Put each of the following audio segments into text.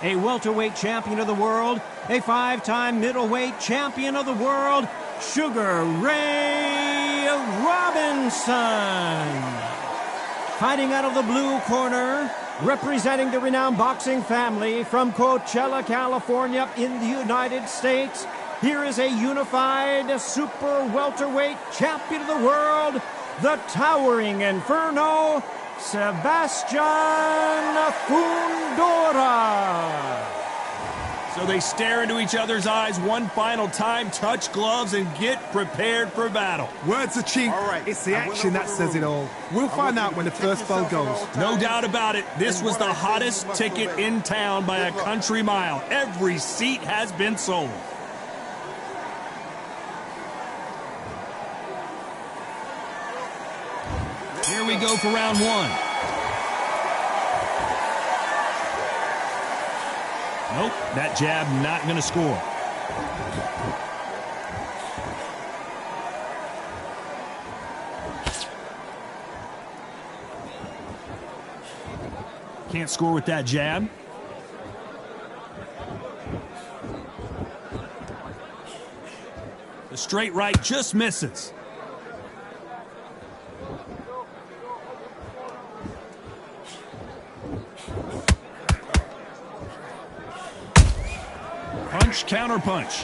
a welterweight champion of the world, a 5-time middleweight champion of the world, Sugar Ray Robinson. Fighting out of the blue corner, representing the renowned boxing family from Coachella, California in the United States, here is a unified super welterweight champion of the world, the towering Inferno, Sebastian Fundora. So they stare into each other's eyes one final time, touch gloves, and get prepared for battle. Words are cheap. Right. It's the action that says it all. We'll find out when the first bell goes. No doubt about it. This was the hottest ticket in town by a country mile. Every seat has been sold. Here we go for round one. Nope, that jab not going to score. Can't score with that jab. The straight right just misses. Punch, counter punch.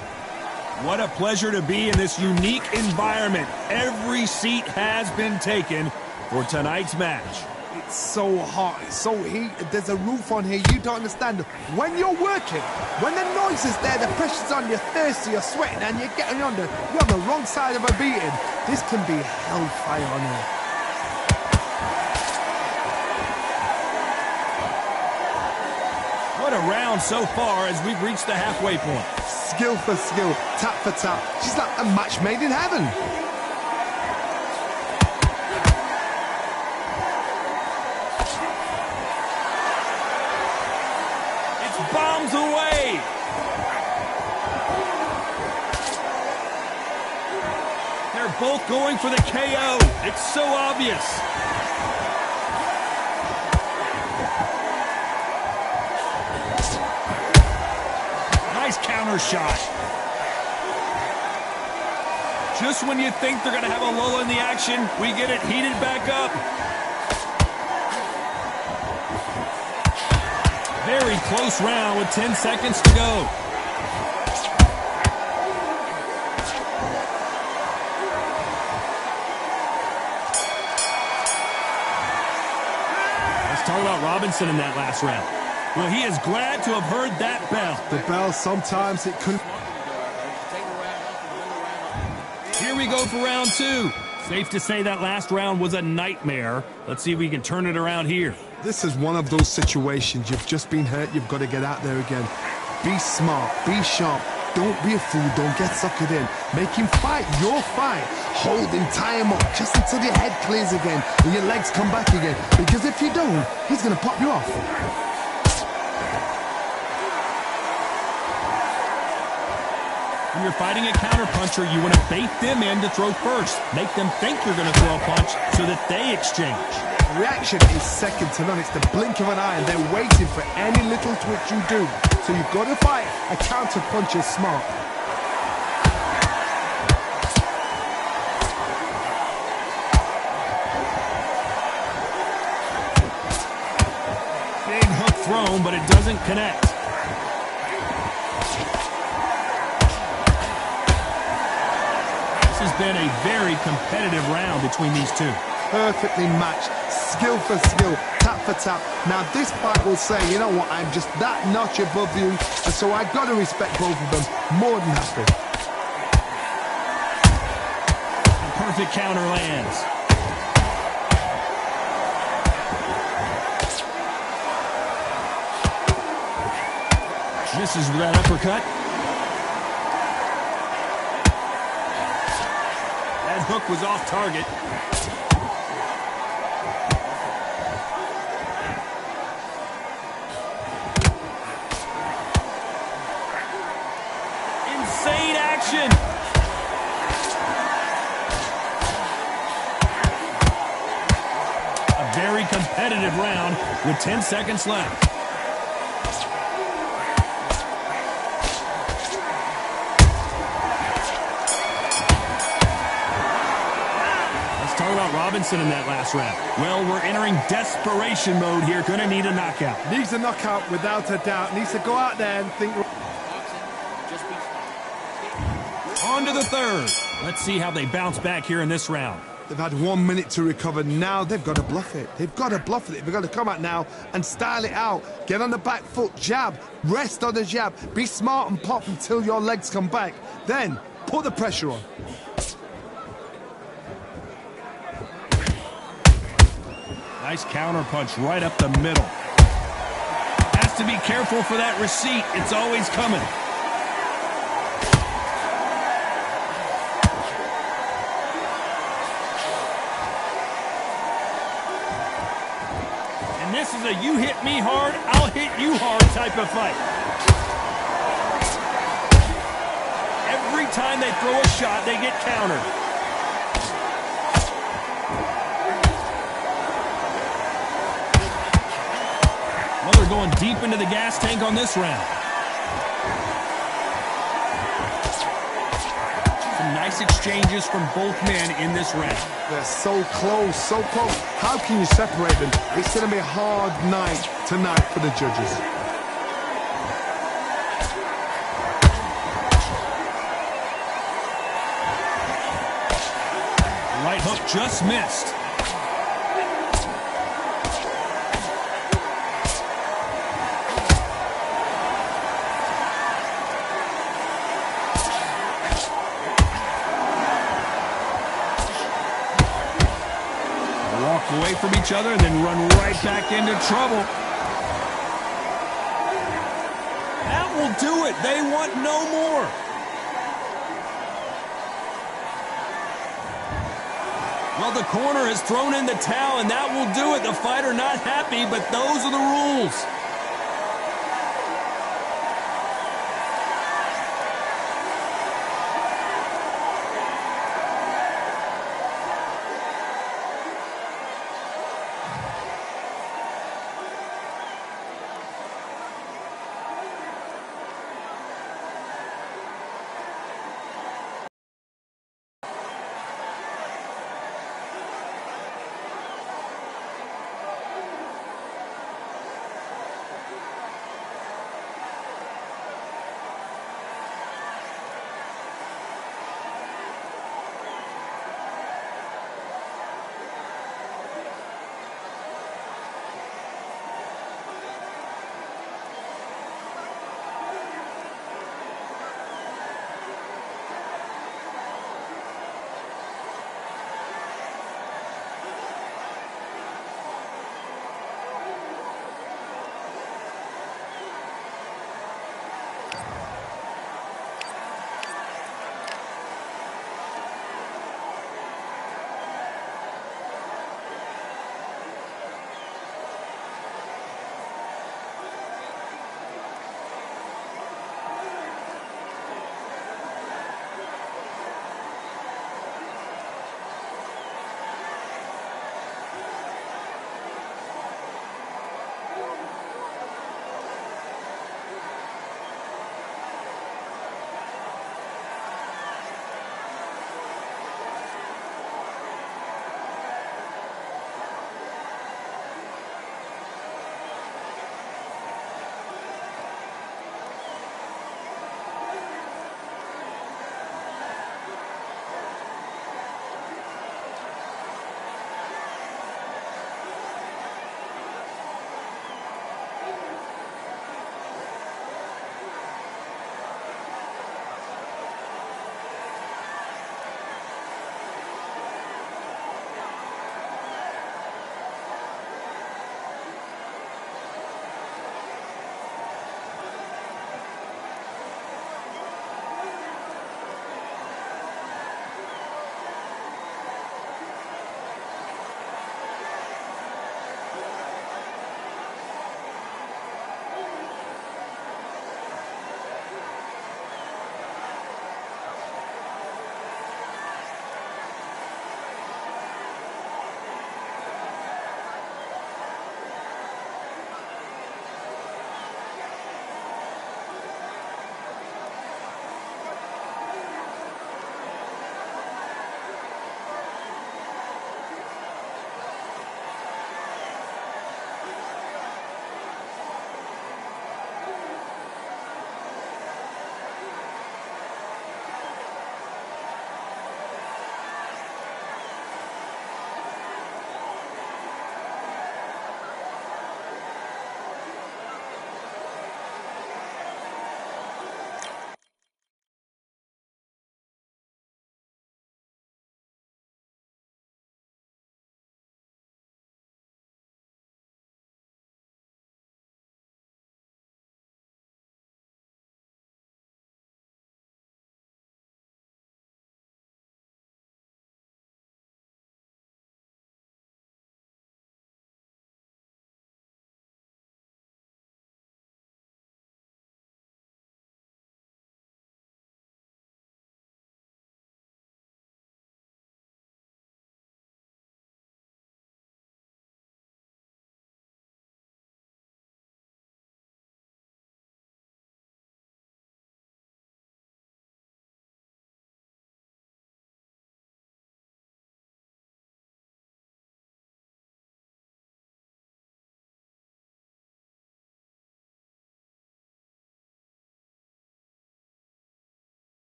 What a pleasure to be in this unique environment. Every seat has been taken for tonight's match. It's so hot, it's so heated, there's a roof on here you don't understand. When you're working, when the noise is there, the pressure's on, you're thirsty, you're sweating, and you're getting under, you're on the wrong side of a beating. This can be hellfire on here. What a round so far as we've reached the halfway point. Skill for skill, tap for tap. She's like a match made in heaven. It's bombs away. They're both going for the KO. It's so obvious. Counter shot. Just when you think they're going to have a lull in the action, we get it heated back up. Very close round with 10 seconds to go. Let's talk about Robinson in that last round. Well, he is glad to have heard that bell. The bell, sometimes it couldn't. Here we go for round two. Safe to say that last round was a nightmare. Let's see if we can turn it around here. This is one of those situations. You've just been hurt. You've got to get out there again. Be smart. Be sharp. Don't be a fool. Don't get suckered in. Make him fight your fight. Hold him, tie him up, just until your head clears again and your legs come back again. Because if you don't, he's going to pop you off. When you're fighting a counterpuncher, you want to bait them in to throw first. Make them think you're going to throw a punch so that they exchange. Reaction is second to none. It's the blink of an eye, and they're waiting for any little twitch you do. So you've got to fight a counterpuncher smart. Big hook thrown, but it doesn't connect. This has been a very competitive round between these two. Perfectly matched, skill for skill, tap for tap. Now this fight will say, you know what, I'm just that notch above you, and so I got to respect both of them. More than happy. A perfect counter lands. Misses with that uppercut. That hook was off target. Insane action. A very competitive round with 10 seconds left. Robinson in that last round. Well, we're entering desperation mode here. Gonna need a knockout. Needs a knockout without a doubt. Needs to go out there and think. On to the third. Let's see how they bounce back here in this round. They've had 1 minute to recover. Now they've got to bluff it. They've got to bluff it. They've got to come out now and style it out. Get on the back foot, jab, rest on the jab. Be smart and pop until your legs come back. Then put the pressure on. Nice counter punch right up the middle. Has to be careful for that receipt. It's always coming. And this is a you hit me hard, I'll hit you hard type of fight. Every time they throw a shot, they get countered. Well, they're going deep into the gas tank on this round. Some nice exchanges from both men in this round. They're so close, so close. How can you separate them? It's going to be a hard night tonight for the judges. Right hook just missed. Away from each other and then run right back into trouble. That will do it. They want no more. Well, the corner has thrown in the towel, and that will do it. The fighter not happy, but those are the rules.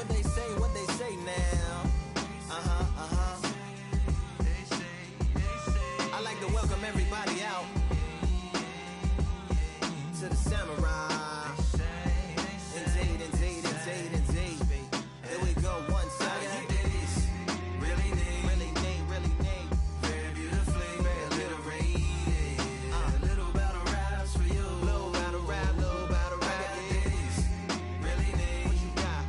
What they say now. I like to welcome everybody out to the Samurai. Indeed. Here we go, one side. Really neat. Very beautifully, very alliterated. Little battle raps for you. Little battle rap. Really neat. What you got?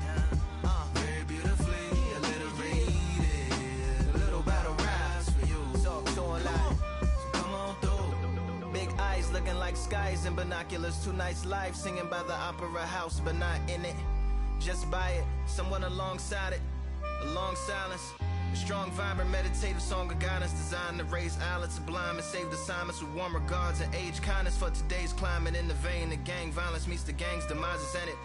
Very beautifully alliterated. Little battle raps for you. So alive. So come on through. Big eyes looking like skies and binoculars. Two nights live singing by the opera house, but not in it. Just by it, someone alongside it, a long silence. A strong, vibrant, meditative song of guidance designed to raise eyelids sublime and save the assignments with warm regards and age kindness for today's climate. In the vein of gang violence meets the gang's demises, and it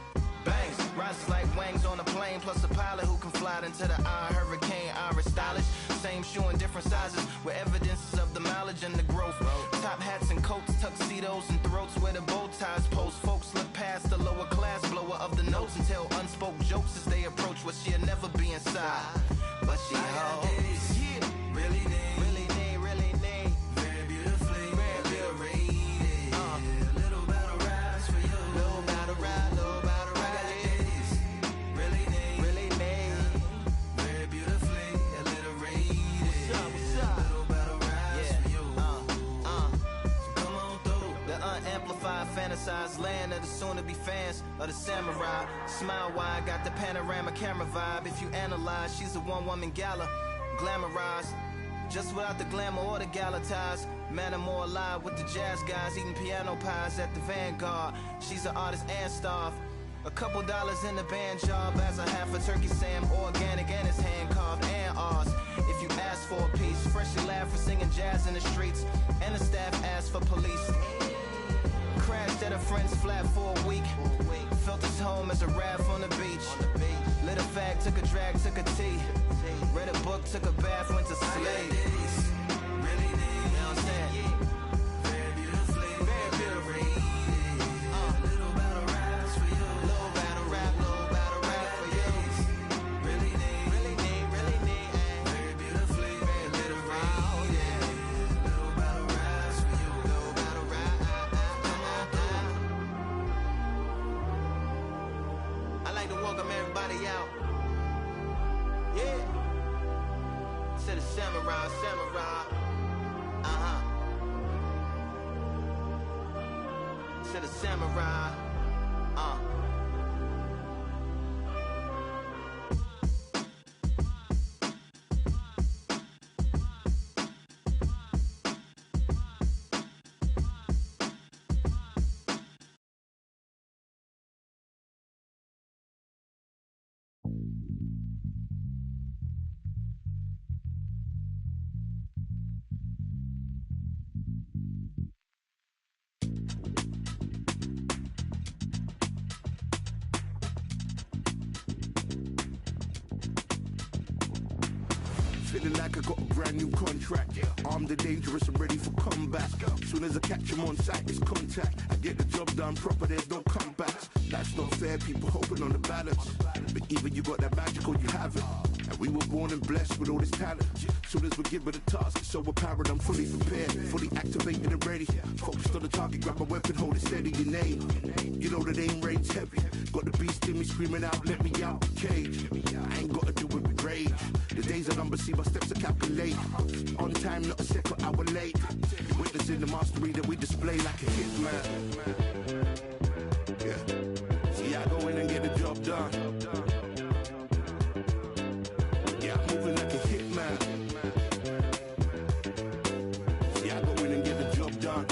bangs, rises like wings on a plane, plus a pilot who can fly into the eye. Hurricane, iris stylish, same shoe in different sizes, with evidences of the mileage and the growth. Top hats and coats, tuxedos and throats where the bow ties post. Folks look past the lower class blower of the notes and tell unspoke jokes as they approach what she'll never be inside. But she holds, yeah, really neat. Very beautifully, very alliterated. Little battle raps for you. Little battle rap. Really neat. Very beautifully alliterated. What's up? Little battle raps for you. So come on through. The unamplified, fantasized land of the soon-to-be fans of the Samurai. Smile wide, got the panorama camera vibe. If you analyze, she's a one-woman gala, glamorized, just without the glamour or the gala ties. Man, I'm more alive with the jazz guys, eating piano pies at the Vanguard. She's an artist and staff. A couple dollars in the band job as a half a turkey Sam, organic and it's hand carved and ours. If you ask for a piece, freshly laughed for singing jazz in the streets, and the staff asked for police. Crashed at a friend's flat for a week. Felt his home as a raft on the beach. Lit a fag, took a drag, took a tea. Read a book, took a bath, went to sleep. Really neat. You know what I'm saying? Very beautifully, very beautifully. Little battle raps for you. Little battle rap for you. Really neat. Very beautifully, very alliterated. Little battle raps for you. Little battle rap. I like to welcome everybody out. Yeah. To the Samurai. To the Samurai. Feeling like I got a brand new contract. Armed and dangerous and ready for combat. Soon as I catch him on sight, it's contact. I get the job done proper, there's no comebacks. That's not fair, people hoping on the balance. But either you got that magic or you haven't. And we were born and blessed with all this talent. Soon as we're given a task, it's so apparent I'm fully prepared, fully activated and ready. Focused on the target, grab my weapon, hold it steady, your name. You know that aim rain's heavy. Got the beast in me screaming out, let me out the cage. I ain't gotta do it with rage. The days are numbered, see my steps are calculate. On time, not a second hour late. Witnessing the mastery that we display like a hitman. Yeah. See, I go in and get the job done. Yeah, I'm moving like a hitman. See, I go in and get the job done.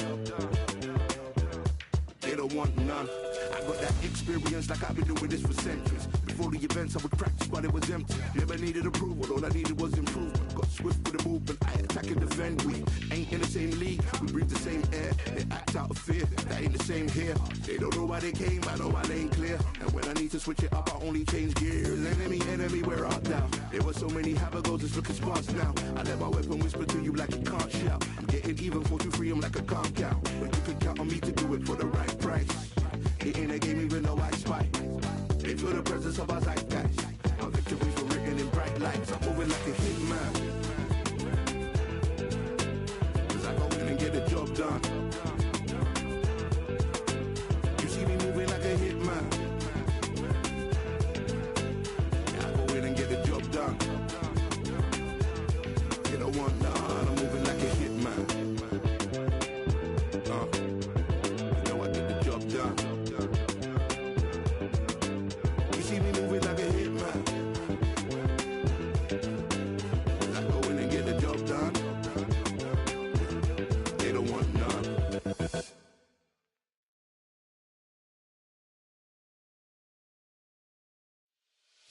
They don't want none. I got that experience like I've been doing this for centuries. Before the events I would practice while it was empty. Never needed approval, all I needed was improvement. Got swift with the movement, I attack and defend. We ain't in the same league, we breathe the same air. They act out of fear, that ain't the same here. They don't know why they came, I know why they ain't clear. And when I need to switch it up, I only change gears. Enemy, where art thou? There were so many have-a-goes, it's looking sparse now. I let my weapon whisper to you like it can't shout. I'm getting even 4-2-3, I'm like a calm count. But you can count on me to do it for the right price. It ain't a game even though I spy. They feel the presence of our zeitgeist.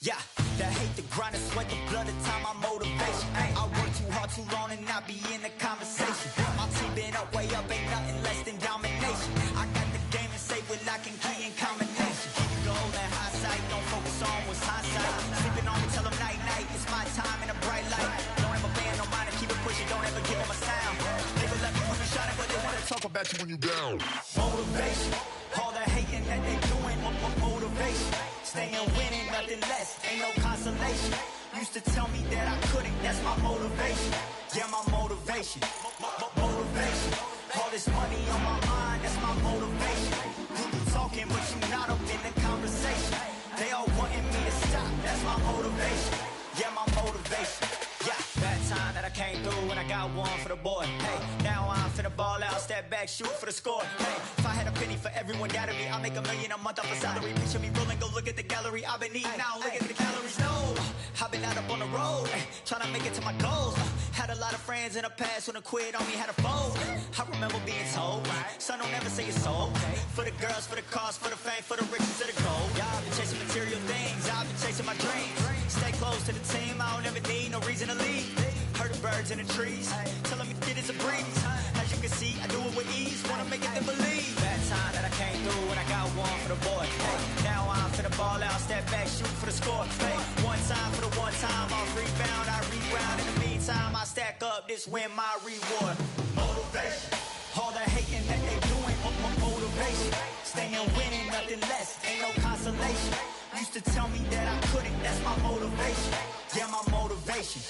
Yeah, the hate, the grind, the sweat, the blood, the time, my motivation. Ay, I work too hard, too long, and not be in the conversation. My team been up, way up, ain't nothing less than domination. I got the game and say with lock and key and combination. Keep it goal and high sight, don't focus on what's hindsight. Sleeping on me, tell them night, night, it's my time in a bright light. Don't ever band, no mind, and keep it pushing, don't ever give them a sound. They will let me when you shining, but they wanna talk about you when you down. Motivation, all the hating that they doing, motivation. Staying winning, nothing less, ain't no consolation. Used to tell me that I couldn't, that's my motivation. Yeah, my motivation, motivation. All this money on my mind, that's my motivation. You be talking, but you not up in the conversation. They all wanting me to stop, that's my motivation. Yeah, my motivation. Yeah, that time that I came through and I got one for the boy. Hey, now I'm finna ball out, step back, shoot for the score. Hey, if I had a penny for everyone doubted me, I'll make $1 million a month off a salary. Picture me rolling, go look at the gallery. I've been eating now, look at the calories. No, I've been out up on the road, trying to make it to my goals. Had a lot of friends in the past when I quit on me, had a fold. I remember being told, son, don't ever say it's so. For the girls, for the cars, for the fame, for the riches, for the gold. Yeah, I've been chasing material things, I've been chasing my dreams. Stay close to the team, I don't ever need no reason to leave. Heard the birds in the trees, tell them it is a breeze. As you can see, I do it with ease, wanna make it them believe. That time that I came through and I got one for the boy. Hey, now I'm finna ball out, step back, shoot for the score. Hey, one time for the one time, I'll rebound, I reround. In the meantime, I stack up, this win my reward. Motivation, all the hating that they doing, motivation. Staying winning, nothing less, ain't no consolation. Used to tell me that I couldn't, that's my motivation. Yeah, my motivation,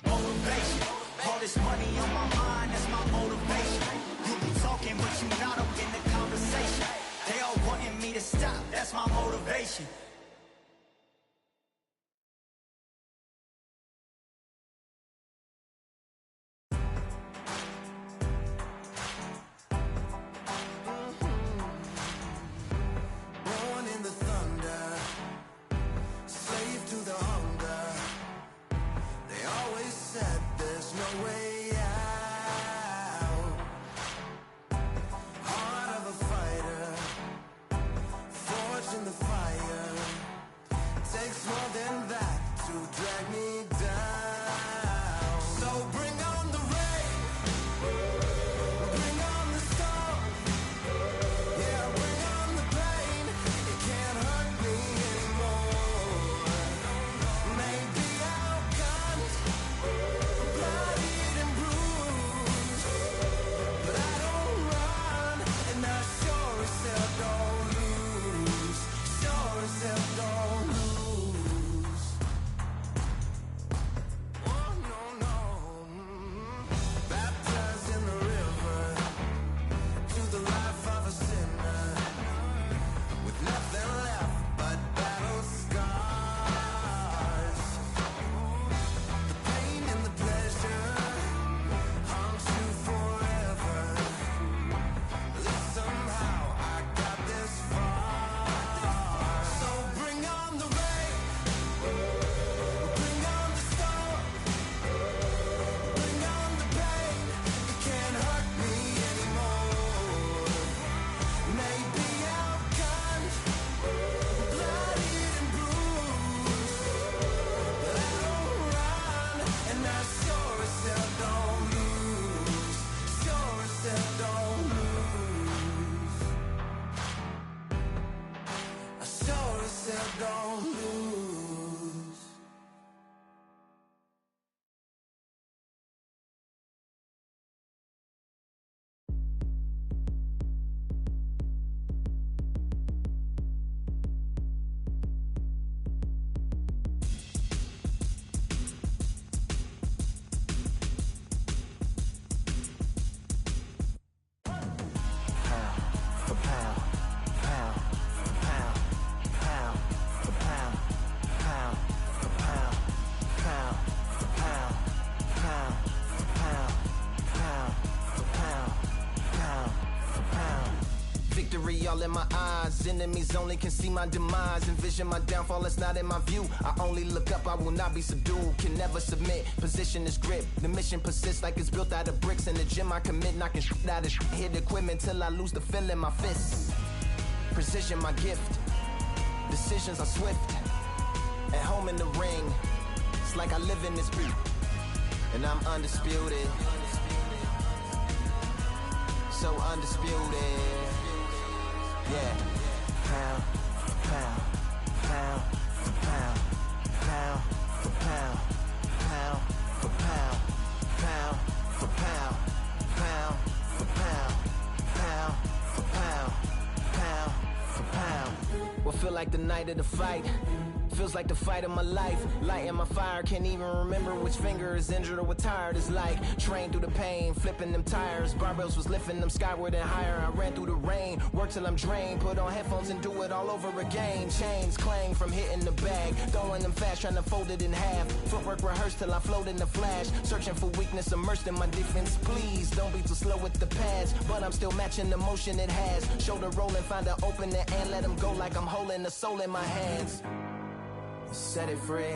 motivation. All this money on my mind, that's my motivation. You be talking, but you not up in the conversation. They all wanting me to stop, that's my motivation. Born in the thunder, slave to the hunger. They always said there's no way out. Heart of a fighter, forged in the fire. Takes more than that to drag me down. So bring on the rain, bring on the storm. Yeah, bring on the pain. It can't hurt me anymore. Maybe I'll guns, bloodied and bruised, but I don't run, and I sure as hell don't lose. Sure as hell don't lose. Oh no no. Baptized in the river, to the life of a sinner, with nothing left but battle scars. The pain and the pleasure haunt you forever. At least somehow I got this far. So bring on the rain, bring on the storm, bring on the pain. It can't hurt me anymore. Maybe I'll guns, bloodied and bruised, but I don't run, and I sure as hell don't lose. Sure as hell don't lose. I sure as hell don't lose. Victory all in my eyes, enemies only can see my demise. Envision my downfall, it's not in my view. I only look up, I will not be subdued. Can never submit, position is grip. The mission persists like it's built out of bricks. In the gym I commit, knocking shit out of shit. Hit equipment till I lose the feel in my fists. Precision my gift, decisions are swift. At home in the ring, it's like I live in this beat. And I'm undisputed. So undisputed. Yeah. Pound for pound, pound for pound, pound for pound, pound for pound, pound for pound, pound for pound, pound for pound, pound for pound. What feel like the night of the fight? Feels like the fight of my life. Lighting my fire, can't even remember which finger is injured or what tired is like. Trained through the pain, flipping them tires. Barbells was lifting them skyward and higher. I ran through the rain, work till I'm drained. Put on headphones and do it all over again. Chains clang from hitting the bag. Throwing them fast, trying to fold it in half. Footwork rehearsed till I float in the flash. Searching for weakness, immersed in my defense. Please, don't be too slow with the pads. But I'm still matching the motion it has. Shoulder rolling, find an opening and let them go like I'm holding the soul in my hands. Set it free,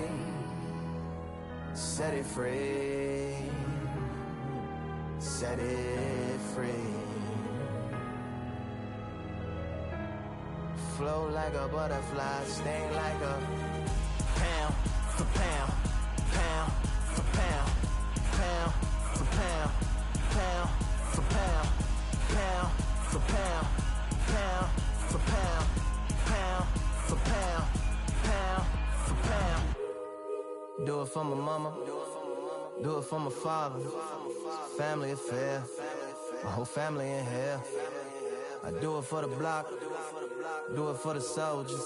set it free, set it free. Flow like a butterfly, sting like a pound for pound, pound for pound, pound for pound, pound for pound, pound for pound, pound for pound, pound for pound, pound. Do it for my mama, do it for my father. Family affair, my whole family in here. I do it for the block, do it for the soldiers,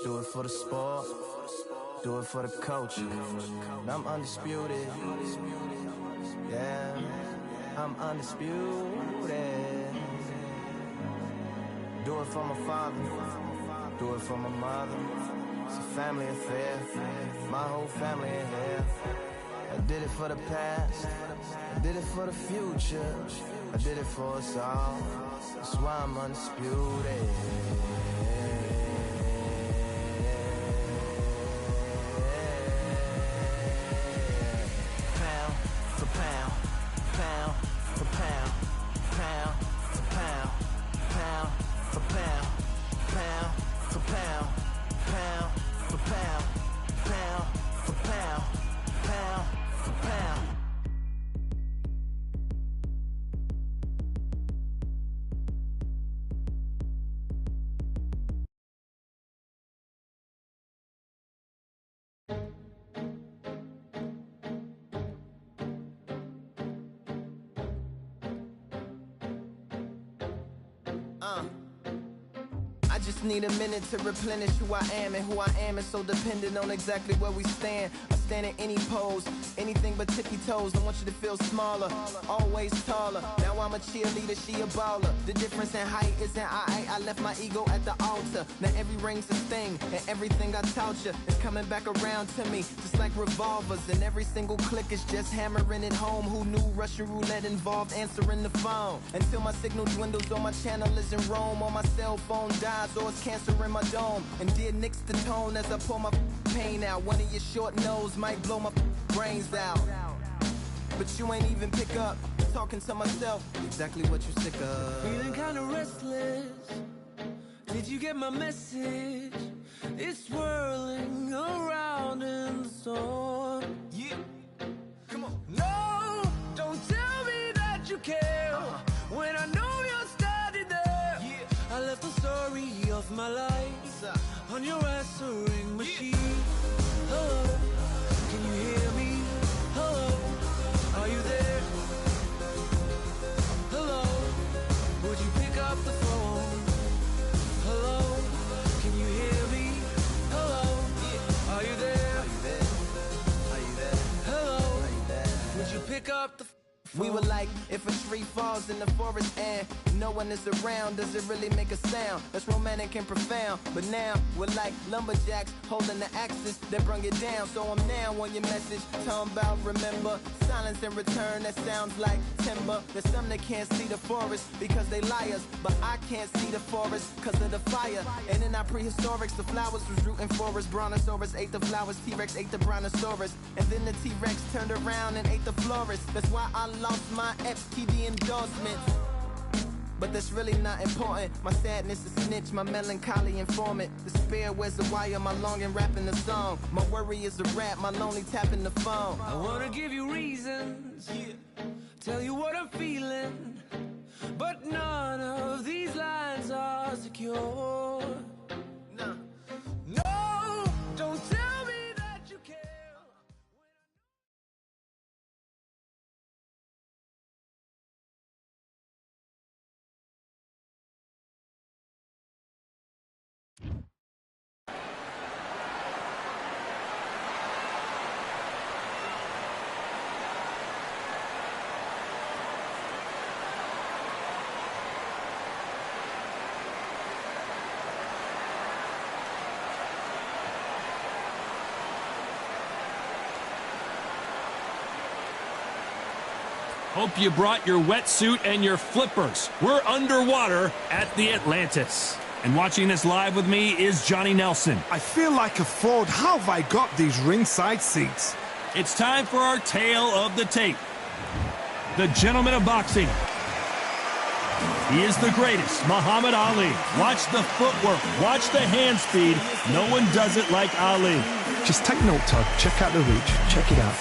do it for the sport, do it for the culture. I'm undisputed, yeah, I'm undisputed. Do it for my father, do it for my mother. It's a family affair, my whole family in here. I did it for the past, I did it for the future, I did it for us all. That's why I'm undisputed. Pound for pound, pound for pound, pound for pound, pound for pound, pound for pound, pound for pound, pound for pound, pound for pound. I just need a minute to replenish who I am, and who I am is so dependent on exactly where we stand. I stand in any pose, anything but tippy toes. I want you to feel smaller, always taller. Now I'm a cheerleader, she a baller. The difference in height isn't I left my ego at the altar. Now every ring's a thing, and everything I taught you is coming back around to me, just like revolvers. And every single click is just hammering it home. Who knew Russian roulette involved answering the phone? Until my signal dwindles or my channel is in Rome, or my cell phone dies, or it's cancer in my dome. And dear nicks the tone as I pour my pain out. One of your short nose might blow my brains out, but you ain't even pick up. Talking to myself, exactly what you sick of. Feeling kinda restless. Did you get my message? It's swirling around in the storm. Yeah, come on. No, don't tell me that you care when I know you're standing there. Yeah. I left the story of my life on your answering machine. Hello, can you hear me? Hello, are you there? Hello, would you pick up the phone? Hello, can you hear me? Hello, are you there? Are you there? Hello, would you pick up the phone? We were like, if a tree falls in the forest and no one is around, does it really make a sound? That's romantic and profound. But now, we're like lumberjacks holding the axes that bring it down. So I'm now on your message, talking about remember. Silence in return, that sounds like timber. There's some that can't see the forest because they liars, but I can't see the forest because of the fire. And in our prehistorics, the flowers was rooting for us. Brontosaurus ate the flowers, T-Rex ate the Brontosaurus. And then the T-Rex turned around and ate the florist. That's why I lost my FTD endorsements. but that's really not important. My sadness is snitch, my melancholy informant. Despair wears the wire, my longing rapping the song. My worry is a rap, my lonely tapping the phone. I wanna give you reasons, tell you what I'm feeling, but none of these lines are secure. No, don't tell me that you care. Hope you brought your wetsuit and your flippers. We're underwater at the Atlantis. And watching this live with me is Johnny Nelson. I feel like a fraud. How have I got these ringside seats? It's time for our tale of the tape. The gentleman of boxing. He is the greatest, Muhammad Ali. Watch the footwork, watch the hand speed. No one does it like Ali. Just take note, Todd. Check out the reach. Check it out.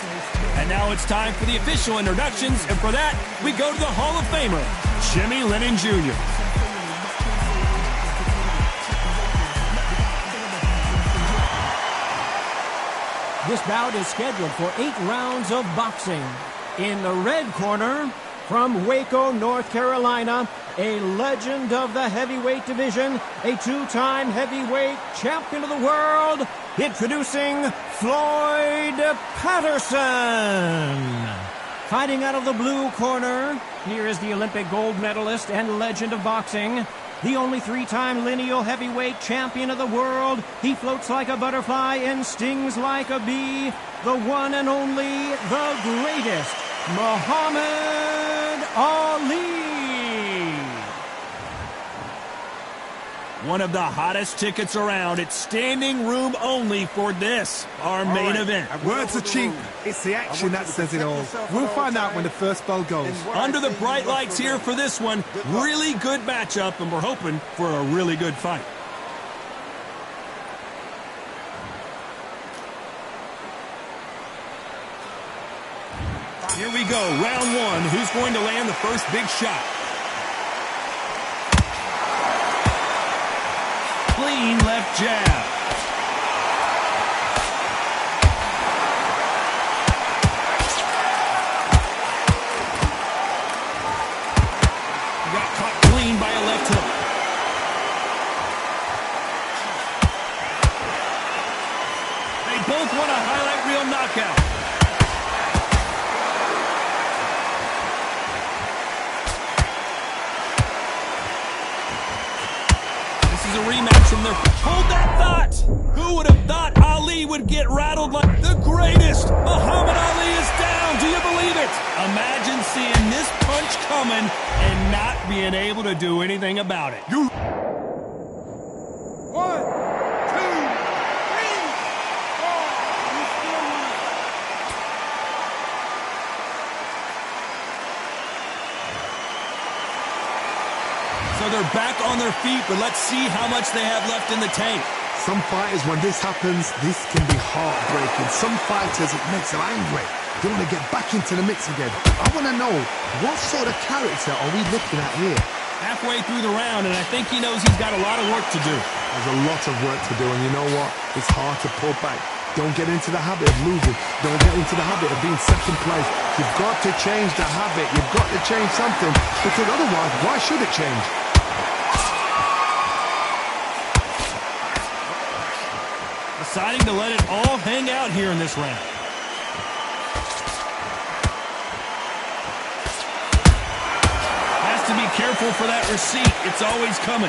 And now it's time for the official introductions, and for that, we go to the Hall of Famer, Jimmy Lennon Jr. This bout is scheduled for 8 rounds of boxing. In the red corner, from Waco, North Carolina, a legend of the heavyweight division, a 2-time heavyweight champion of the world, introducing Floyd Patterson. Fighting out of the blue corner, here is the Olympic gold medalist and legend of boxing, the only 3-time lineal heavyweight champion of the world. He floats like a butterfly and stings like a bee. The one and only, the greatest, Muhammad Ali. One of the hottest tickets around. It's standing room only for this, our main event. Words are cheap. It's the action that says it all. We'll find out when the first bell goes. Under the bright lights here for this one, really good matchup, and we're hoping for a really good fight. Here we go, round one. Who's going to land the first big shot? Clean left jab. He got caught clean by a left hook. They both want a highlight reel knockout. A rematch from their... Hold that thought! Who would have thought Ali would get rattled like the greatest? Muhammad Ali is down! Do you believe it? Imagine seeing this punch coming and not being able to do anything about it. You... 1, 2, 3, 4. So they're back on their feet, but let's see how much they have left in the tank. Some fighters, when this happens, this can be heartbreaking. Some fighters, it makes them angry. They want to get back into the mix again. I want to know, what sort of character are we looking at here? Halfway through the round, and I think he knows he's got a lot of work to do. There's a lot of work to do, and you know what? It's hard to pull back. Don't get into the habit of losing. Don't get into the habit of being second place. You've got to change the habit. You've got to change something, because otherwise, why should it change? Deciding to let it all hang out here in this round. Has to be careful for that receipt. It's always coming.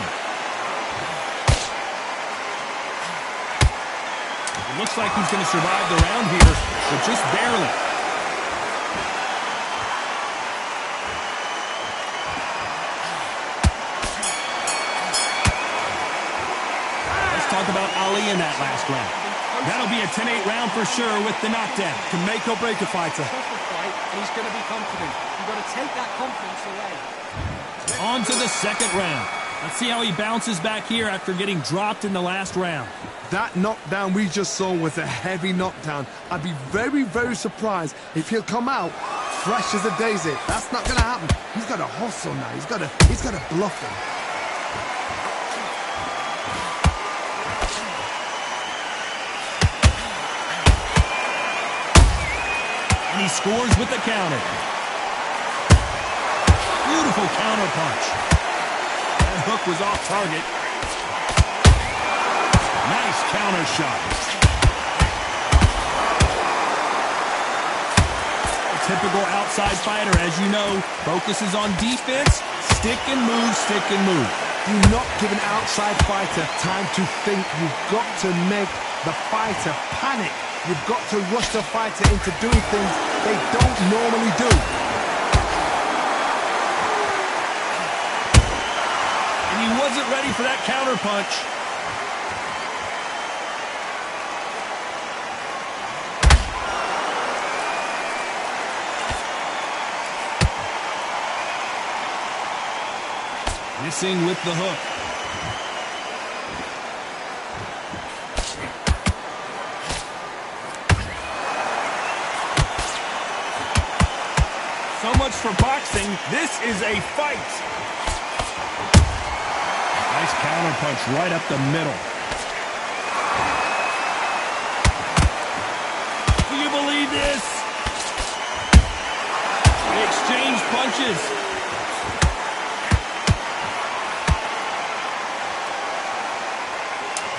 It looks like he's going to survive the round here, but just barely. Talk about Ali in that last round. That'll be a 10-8 round for sure with the knockdown. Can make or break a fighter. Tougher fight, and he's going to be confident. You've got to take that confidence away. On to the second round. Let's see how he bounces back here after getting dropped in the last round. That knockdown we just saw was a heavy knockdown. I'd be very, very surprised if he'll come out fresh as a daisy. That's not gonna happen. He's got to hustle now. He's got to bluff him. And he scores with the counter. Beautiful counter punch. That hook was off target. Nice counter shot. A typical outside fighter, as you know, focuses on defense, stick and move, stick and move. Do not give an outside fighter time to think. You've got to make the fighter panic. You've got to rush the fighter into doing things they don't normally do. And he wasn't ready for that counter punch. Missing with the hook. So much for boxing. This is a fight. Nice counter punch right up the middle. Do you believe this? They exchange punches.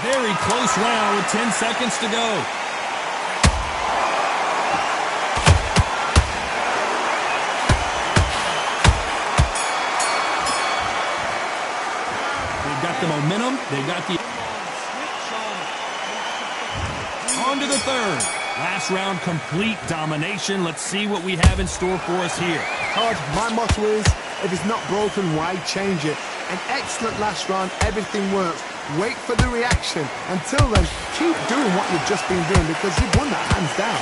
Very close round with 10 seconds to go. They've got the momentum. They've got the... On to the third. Last round, complete domination. Let's see what we have in store for us here. Todd, my motto is, if it's not broken, why change it? An excellent last round. Everything works. Wait for the reaction. Until then, keep doing what you've just been doing because you've won that hands down.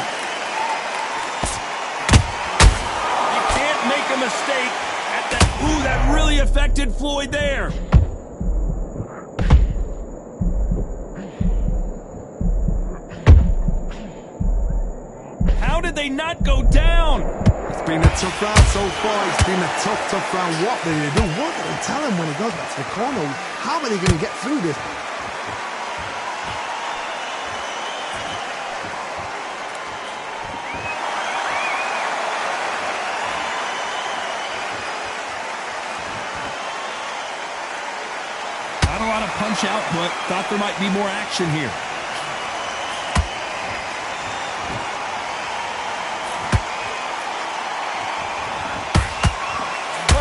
You can't make a mistake at that. Ooh, that really affected Floyd there. How did they not go down? It's been a tough round so far. It's been a tough round. What do they do? What do they tell him when he goes back to the corner? How are they going to get through this? Not a lot of punch output. Thought there might be more action here.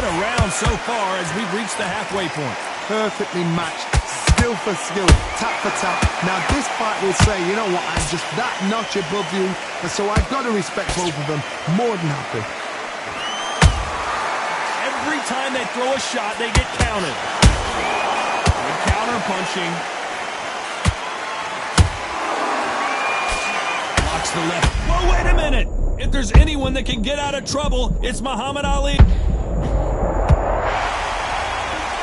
Round so far as we've reached the halfway point. Perfectly matched, skill for skill, tap for tap. Now this fight will say, you know what, I'm just that notch above you, and so I've got to respect both of them. More than happy. Every time they throw a shot, they get counted. Good counter punching. Blocks the left. Whoa, wait a minute! If there's anyone that can get out of trouble, it's Muhammad Ali.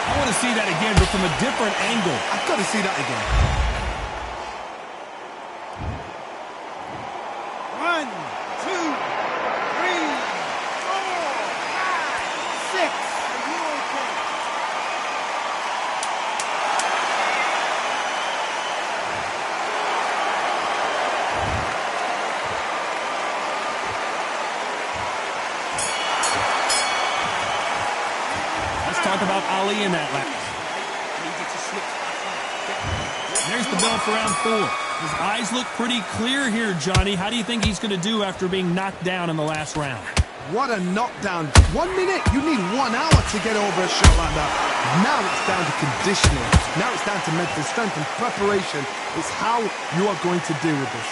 I want to see that again, but from a different angle. I've got to see that again. 1, 2, 3, 4, 5, 6. Are you okay? Let's talk about Ali in that lap. There's the bell for round 4. His eyes look pretty clear here, Johnny. How do you think he's going to do after being knocked down in the last round? What a knockdown. 1 minute, you need 1 hour to get over a shot like that. Now it's down to conditioning. Now it's down to mental strength and preparation. It's how you are going to deal with this.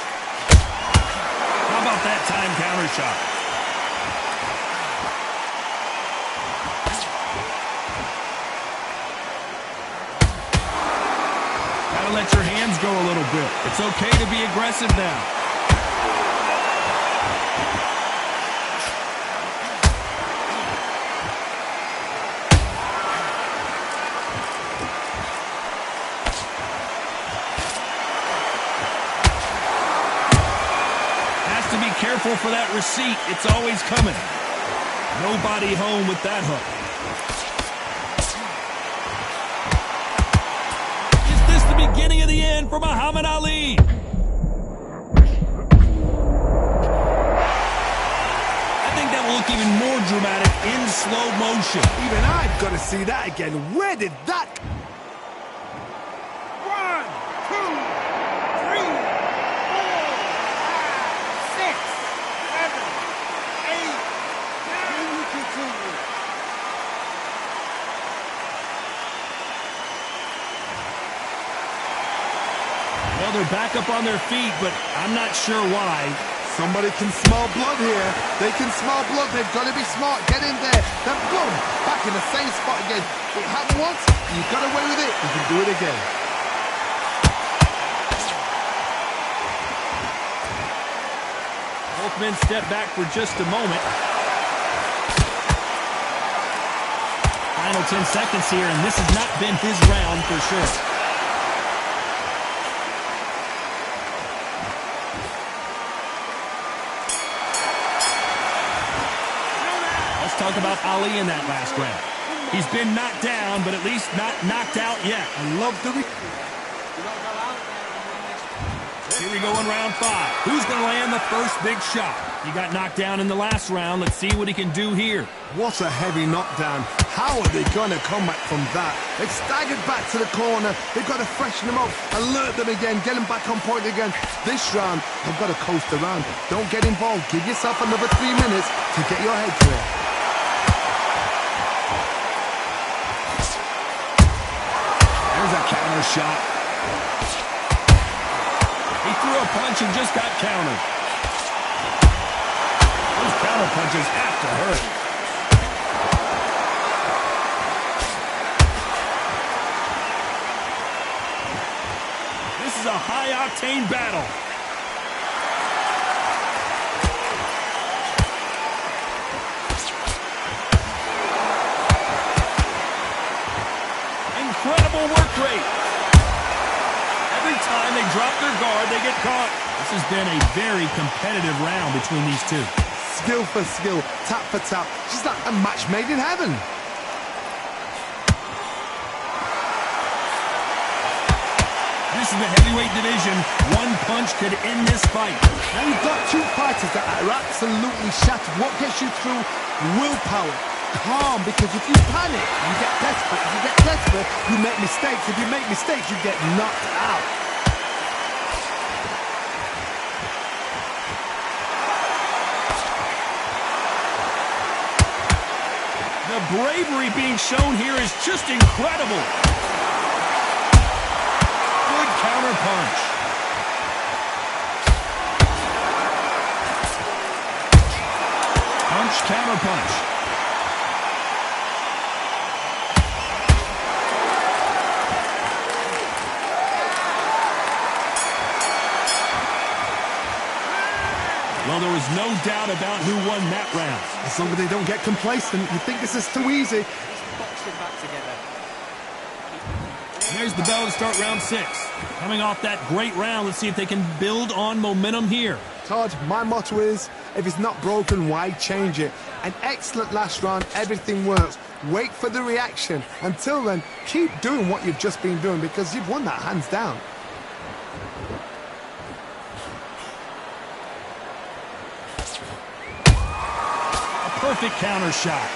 How about that time counter shot? Gotta let your hands go a little bit. It's okay to be aggressive now. to be careful for that receipt. It's always coming. Nobody home with that hook. Is this the beginning of the end for Muhammad Ali? I think that will look even more dramatic in slow motion. Even I've got to see that again. Where did that... 1, 2, 3, 4, 5, 6, 7, 8, 9. We continue. Well, they're back up on their feet, but I'm not sure why. Somebody can smell blood here. They can smell blood. They've got to be smart. Get in there. Then boom, back in the same spot again. It happened once. You got away with it. You can do it again. Both men step back for just a moment. Final 10 seconds here, and this has not been his round for sure. Let's talk about Ali in that last round. He's been knocked down, but at least not knocked out yet. I love the... Here we go in round 5. Who's going to land the first big shot? He got knocked down in the last round. Let's see what he can do here. What a heavy knockdown. How are they going to come back from that? They've staggered back to the corner. They've got to freshen them up, alert them again, get them back on point again. This round, they've got to coast around. Don't get involved. Give yourself another 3 minutes to get your head clear. There's a counter shot. He threw a punch and just got countered. Those counter punches have to hurt. This is a high-octane battle. Incredible work rate. Every time they drop their guard, they get caught. This has been a very competitive round between these two. Skill for skill, tap for tap. Just like a match made in heaven. This is the heavyweight division. One punch could end this fight. Now you've got two fighters that are absolutely shattered. What gets you through? Willpower. Calm, because if you panic, you get desperate. If you get desperate, you make mistakes. If you make mistakes, you get knocked out. The bravery being shown here is just incredible. Good counter punch. Punch, counter punch. Well, there was no doubt about who won that round. As long as they don't get complacent, you think this is too easy. Boxing back together. There's the bell to start round 6. Coming off that great round, let's see if they can build on momentum here. Todd, my motto is, if it's not broken, why change it? An excellent last round, everything works. Wait for the reaction. Until then, keep doing what you've just been doing because you've won that hands down. Perfect counter shot.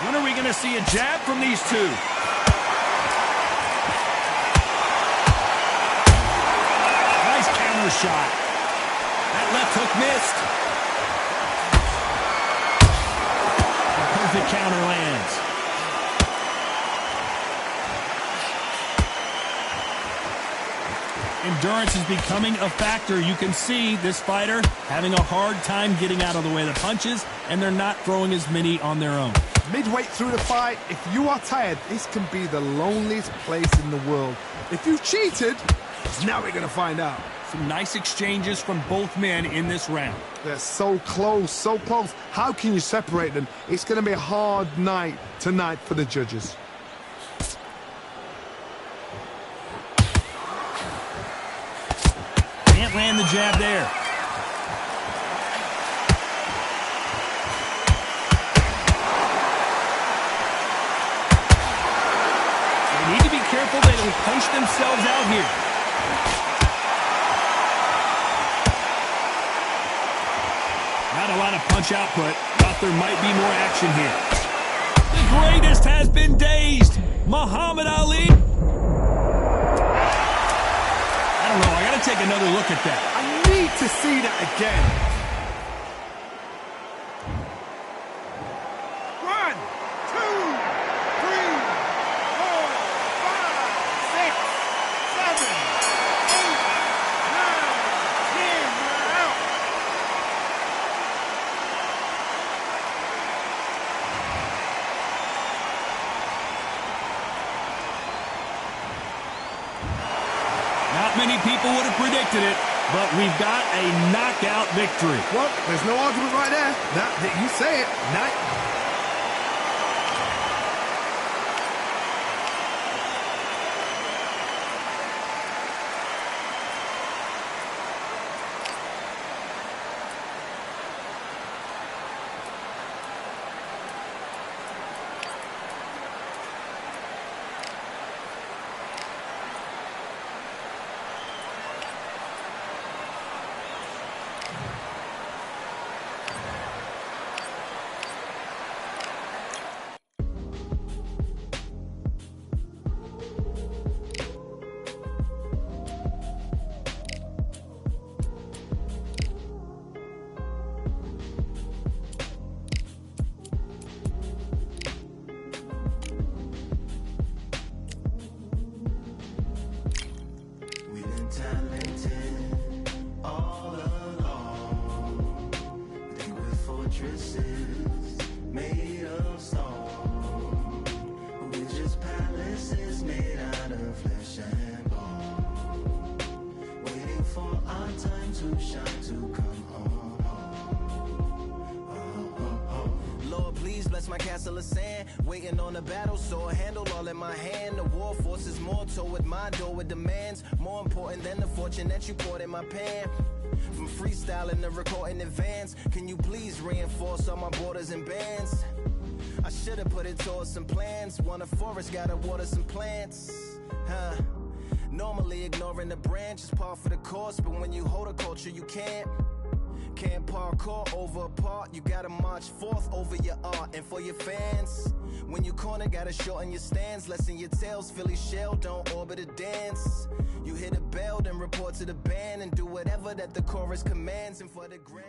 When are we going to see a jab from these two? Nice counter shot. That left hook missed. A perfect counter lands. Endurance is becoming a factor. You can see this fighter having a hard time getting out of the way of the punches, and they're not throwing as many on their own. Midway through the fight, if you are tired, this can be the loneliest place in the world. If you've cheated, now we're going to find out. Some nice exchanges from both men in this round. They're so close, so close. How can you separate them? It's going to be a hard night tonight for the judges. the jab there. They need to be careful they don't punch themselves out here. Not a lot of punch output. Thought there might be more action here. The greatest has been dazed. Muhammad Ali. I don't know. I got to take another look at that. I need to see that again. 1, 2, 3, 4, 5, 6, 7, 8, 9, 10. We're out. Not many people would have predicted it, but we've got a knockout victory. Well, there's no argument right there. You say it. We've been talented all along. We think we're fortresses made of stone, but we're just palaces made out of flesh and bone, waiting for our time to shine, to come home. Lord, please bless my castle of sand. Waiting on the battle sword, handle all in my hand. The war forces more toward my door with demands more important than the fortune that you poured in my pan. From freestyling to recording advance, can you please reinforce all my borders and bands? I should have put it towards some plans. Want a forest, gotta water some plants. Normally ignoring the branch is par for the course, but when you hold a culture, you can't parkour over a part. You gotta march forth over your art. And for your fans, when you corner, gotta shorten your stance. Lessen your tails, Philly shell, don't orbit a dance. You hit a bell, then report to the band, and do whatever that the chorus commands. And for the grand,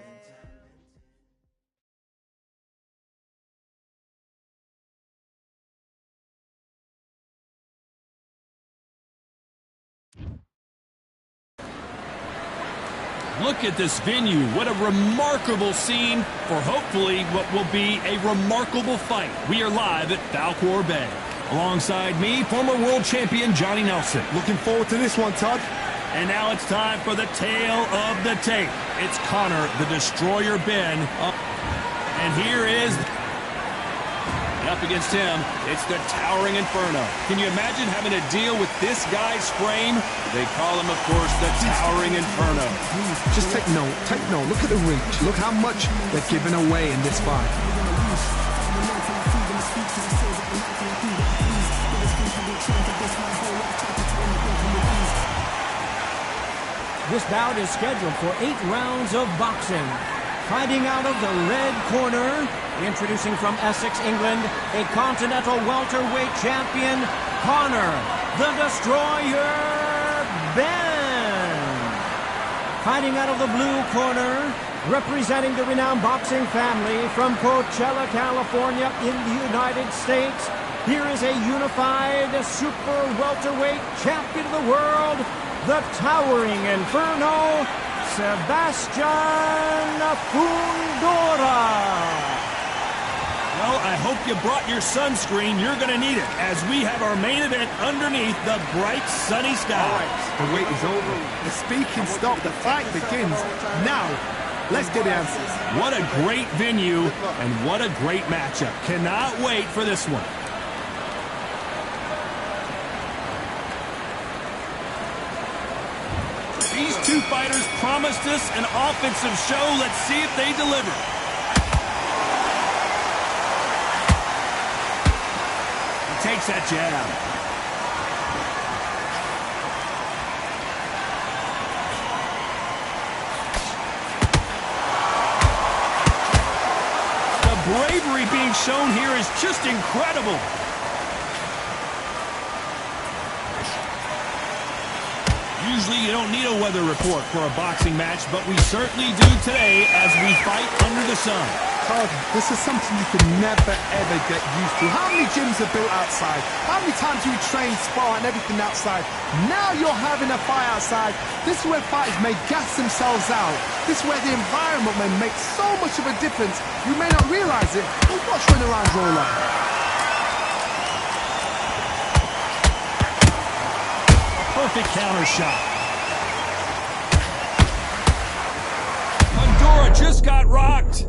Look at this venue. What a remarkable scene for hopefully what will be a remarkable fight. We are live at Falcor Bay. Alongside me, former world champion Johnny Nelson. Looking forward to this one, Todd. And now it's time for the tale of the tape. It's Connor, the Destroyer Ben. And here is... Up against him, it's the Towering Inferno. Can you imagine having to deal with this guy's frame? They call him, of course, the Towering Inferno. Just take note. Look at the reach. Look how much they're giving away in this fight. This bout is scheduled for 8 rounds of boxing. Fighting out of the red corner, introducing from Essex, England, a continental welterweight champion, Connor, the Destroyer Ben. Fighting out of the blue corner, representing the renowned boxing family from Coachella, California in the United States, here is a unified super welterweight champion of the world, the Towering Inferno, Sebastian Fundora. Well, I hope you brought your sunscreen. You're going to need it as we have our main event underneath the bright sunny sky. The wait is over. The speaking stopped. The fight begins. Now, let's get the answers. What a great venue and what a great matchup. Cannot wait for this one. These two fighters promised us an offensive show. Let's see if they deliver. He takes that jab. The bravery being shown here is just incredible. Usually you don't need a weather report for a boxing match, but we certainly do today as we fight under the sun. Todd, this is something you can never ever get used to. How many gyms are built outside? How many times do you train, spar and everything outside? Now you're having a fight outside. This is where fighters may gas themselves out. This is where the environment may make so much of a difference. You may not realize it, but watch when the rounds roll on. Perfect counter shot. Undora just got rocked.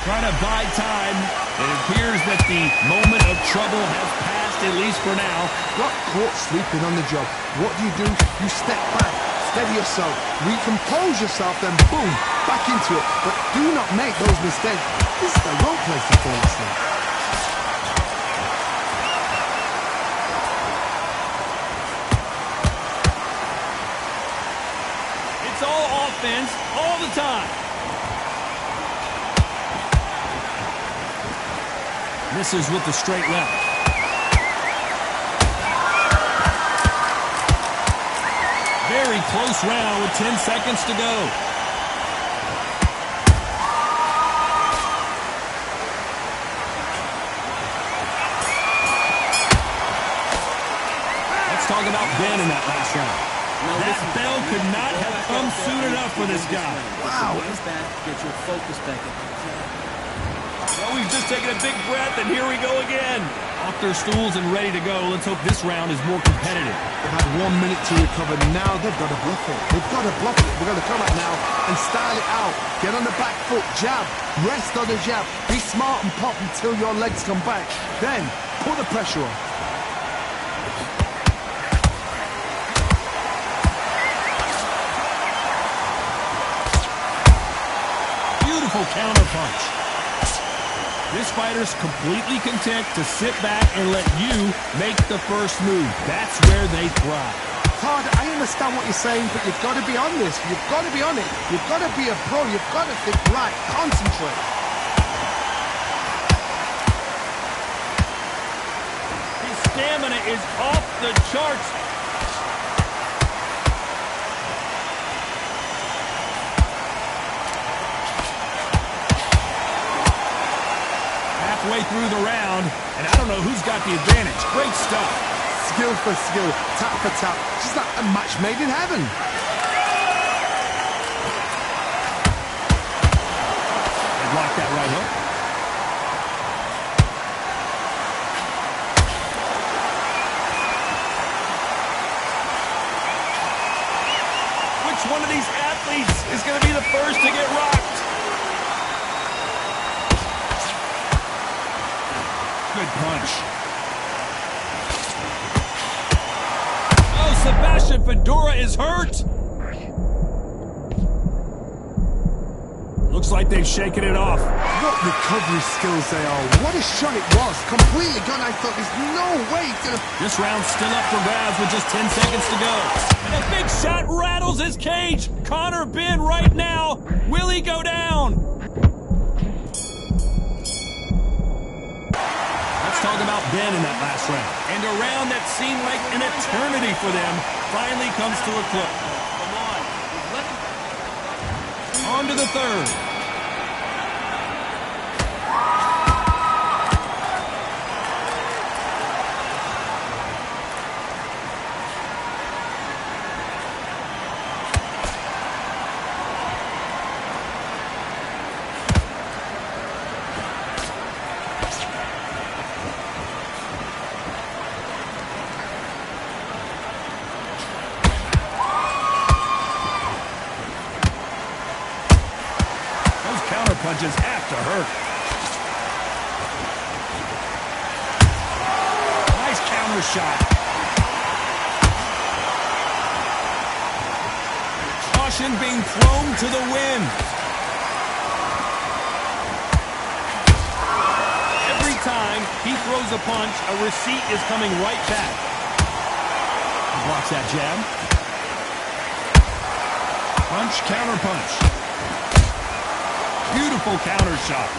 Trying to buy time. It appears that the moment of trouble has passed, at least for now. Got caught sleeping on the job. What do? You step back, steady yourself, recompose yourself, then boom, back into it. But do not make those mistakes. This is the wrong place to fall asleep. All offense, all the time. Misses with the straight left. Very close round with 10 seconds to go. Let's talk about Ben in that last round. That bell could not have come soon enough for this guy. Wow. Get your focus back. Well, we've just taken a big breath, and here we go again. Off their stools and ready to go. Let's hope this round is more competitive. They've had 1 minute to recover. Now they've got to bluff it. They've got to bluff it. We're going to come out now and style it out. Get on the back foot, jab, rest on the jab. Be smart and pop until your legs come back. Then put the pressure on. Counter punch. This fighter's completely content to sit back and let you make the first move. That's where they thrive. Todd, I understand what you're saying, but you've got to be on this. You've got to be on it. You've got to be a pro. You've got to think right. Concentrate. His stamina is off the charts. Way through the round, and I don't know who's got the advantage. Great stuff. Skill for skill, tap for tap, just like a match made in heaven. They blocked that right hook. Which one of these athletes is going to be the first to get rocked? Good punch. Oh, Sebastian Fedora is hurt. Looks like they've shaken it off. What recovery skills they are. What a shot it was. Completely gone. I thought there's no way it's going to... This round's still up for grabs with just 10 seconds to go. And a big shot rattles his cage. Connor Ben right now. Will he go down? Talk about Ben in that last round. And a round that seemed like an eternity for them finally comes to a close. On to the third. Punches have to hurt. shot. Caution being thrown to the wind. Every time he throws a punch, a receipt is coming right back. He blocks that jab. Punch, counter punch. Beautiful counter shot.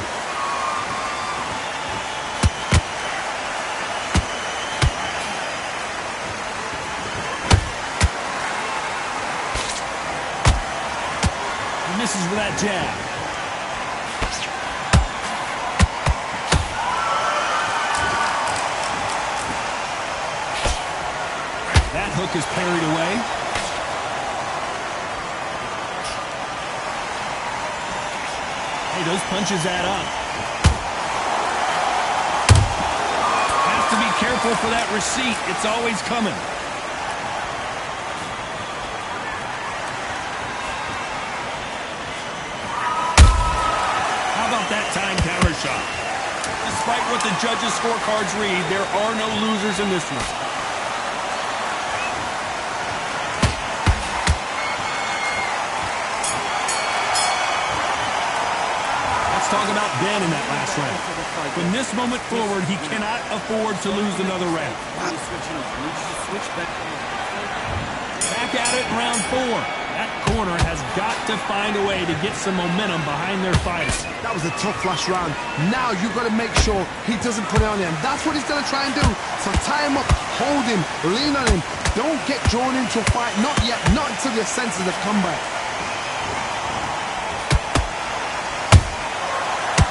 He misses with that jab. That hook is parried away. Hey, those punches add up. Has to be careful for that receipt. It's always coming. How about that time counter shot? Despite what the judges' scorecards read, there are no losers in this one. Talk about Ben in that last round. From this moment forward, he cannot afford to lose another round. Back at it in round 4. That corner has got to find a way to get some momentum behind their fight. That was a tough last round. Now you've got to make sure he doesn't put it on him. That's what he's going to try and do. So tie him up, hold him, lean on him. Don't get drawn into a fight. Not yet. Not until your senses have come back.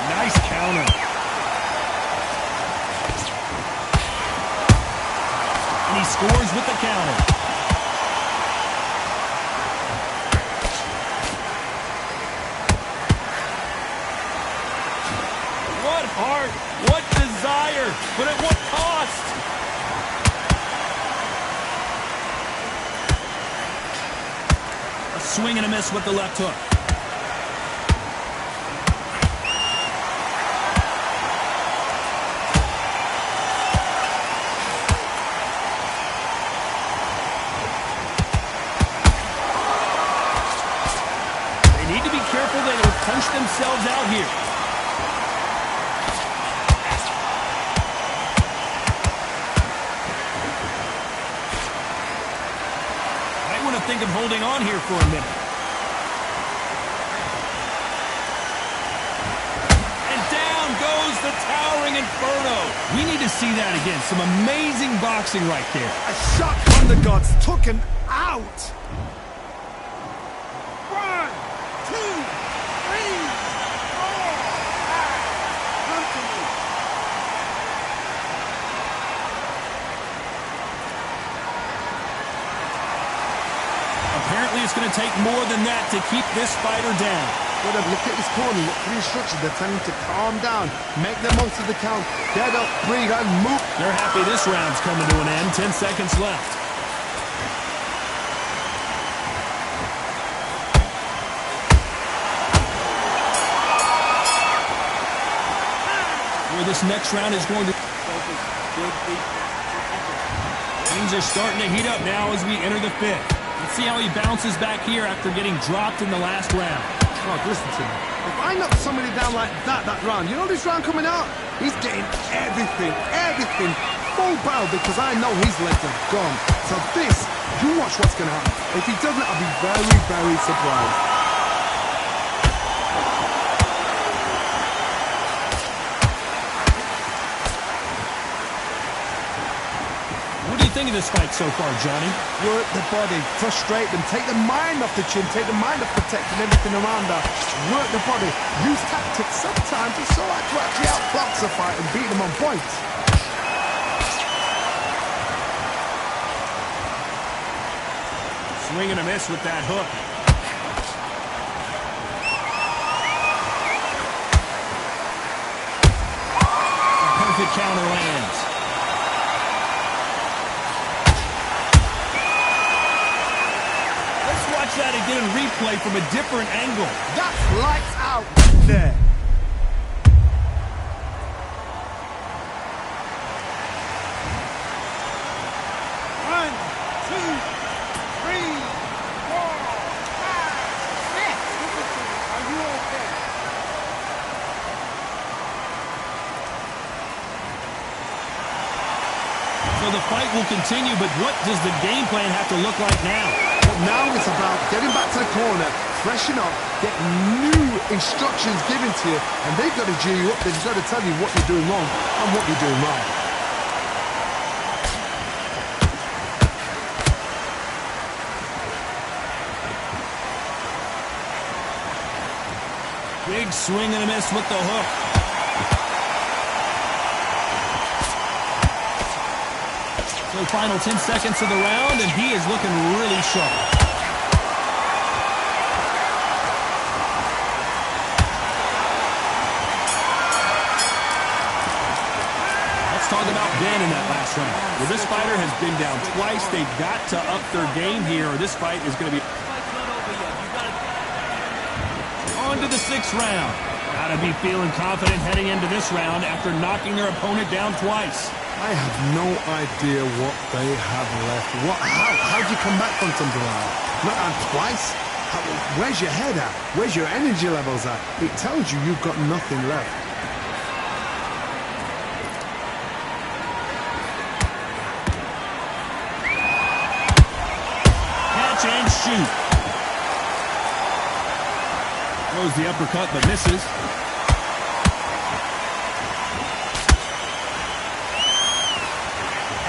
Nice counter. And he scores with the counter. What heart, what desire, but at what cost? A swing and a miss with the left hook. They don't punch themselves out here. Might want to think of holding on here for a minute. And down goes the towering Inferno. We need to see that again. Some amazing boxing right there. A shot from the guts took him out. Apparently it's going to take more than that to keep this fighter down. Well, look at his corner, look at the instructions. They're telling him to calm down, make the most of the count, get up, breathe, and move. They're happy this round's coming to an end. 10 seconds left. Where this next round is going to... Things are starting to heat up now as we enter the 5th. Let's see how he bounces back here after getting dropped in the last round. Oh, listen to me. If I knock somebody down like that round, you know this round coming out? He's getting everything, full barrel, because I know his legs are gone. So this, you watch what's going to happen. If he doesn't, I'll be very, very surprised. What do you think of this fight so far, Johnny? Work the body, frustrate them, take the mind off the chin, take the mind off protecting everything around her. Work the body, use tactics sometimes. It's so hard to actually outbox a fight and beat them on points. Swing and a miss with that hook. A perfect counter lands. Watch that again in replay from a different angle. That's lights out there. So the fight will continue, but what does the game plan have to look like now? But now it's about getting back to the corner, freshen up, get new instructions given to you, and they've got to G you up. They've got to tell you what you're doing wrong and what you're doing right. Big swing and a miss with the hook. So final 10 seconds of the round, and he is looking really sharp. Let's talk about Ben in that last round. Well, this fighter has been down twice. They've got to up their game here, or this fight is going to be... On to the 6th round. Gotta be feeling confident heading into this round after knocking their opponent down twice. I have no idea what they have left. How'd you come back from something like that? Not on twice? Where's your head at? Where's your energy levels at? It tells you you've got nothing left. Catch and shoot. Throws the uppercut, but misses.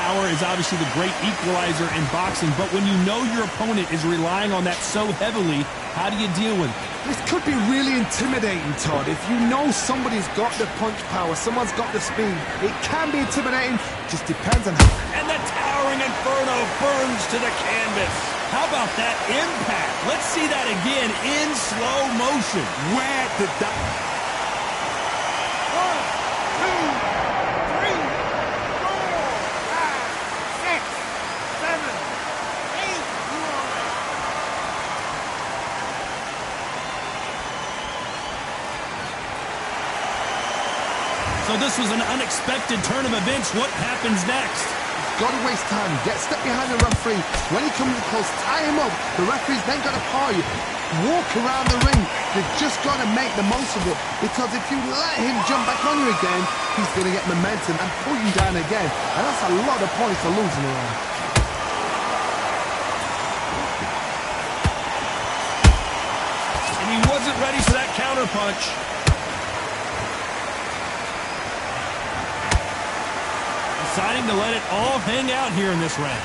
Power is obviously the great equalizer in boxing, but when you know your opponent is relying on that so heavily, how do you deal with it? This could be really intimidating, Todd. If you know somebody's got the punch power, someone's got the speed, it can be intimidating. Just depends on how... And the towering inferno burns to the canvas. How about that impact? Let's see that again in slow motion. Where did that... 1, 2, 3, 4, 5, 6, 7, 8. So this was an unexpected turn of events. What happens next? Got to waste time. Get step behind the referee. When he comes close, tie him up. The referee's then got to paw you. Walk around the ring. You've just got to make the most of it. Because if you let him jump back on you again, he's going to get momentum and pull you down again. And that's a lot of points for losing around. And he wasn't ready for that counter punch. Deciding to let it all hang out here in this round.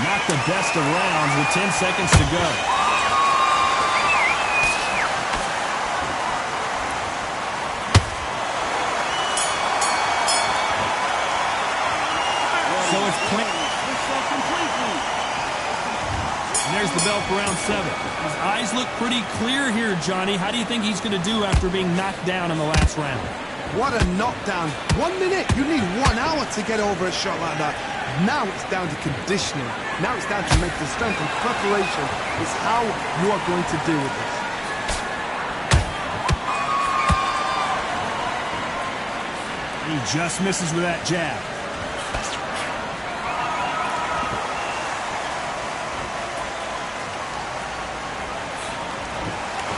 Not the best of rounds with 10 seconds to go. So it's and there's the bell for round 7. His eyes look pretty clear here, Johnny. How do you think he's going to do after being knocked down in the last round? What a knockdown. 1 minute. You need 1 hour to get over a shot like that. Now it's down to conditioning. Now it's down to mental strength and preparation. It's how you are going to deal with this. He just misses with that jab.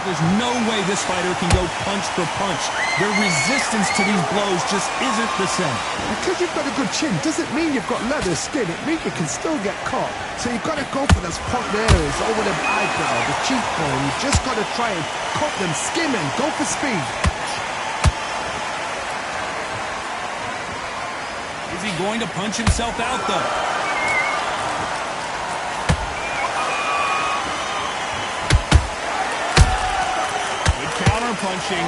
There's no way this fighter can go punch for punch. Their resistance to these blows just isn't the same. Because you've got a good chin doesn't mean you've got leather skin. It means you can still get caught. So you've got to go for those point areas over the eyebrow, the cheekbone. You've just got to try and cut them, skim them, go for speed. Is he going to punch himself out, though? Punching.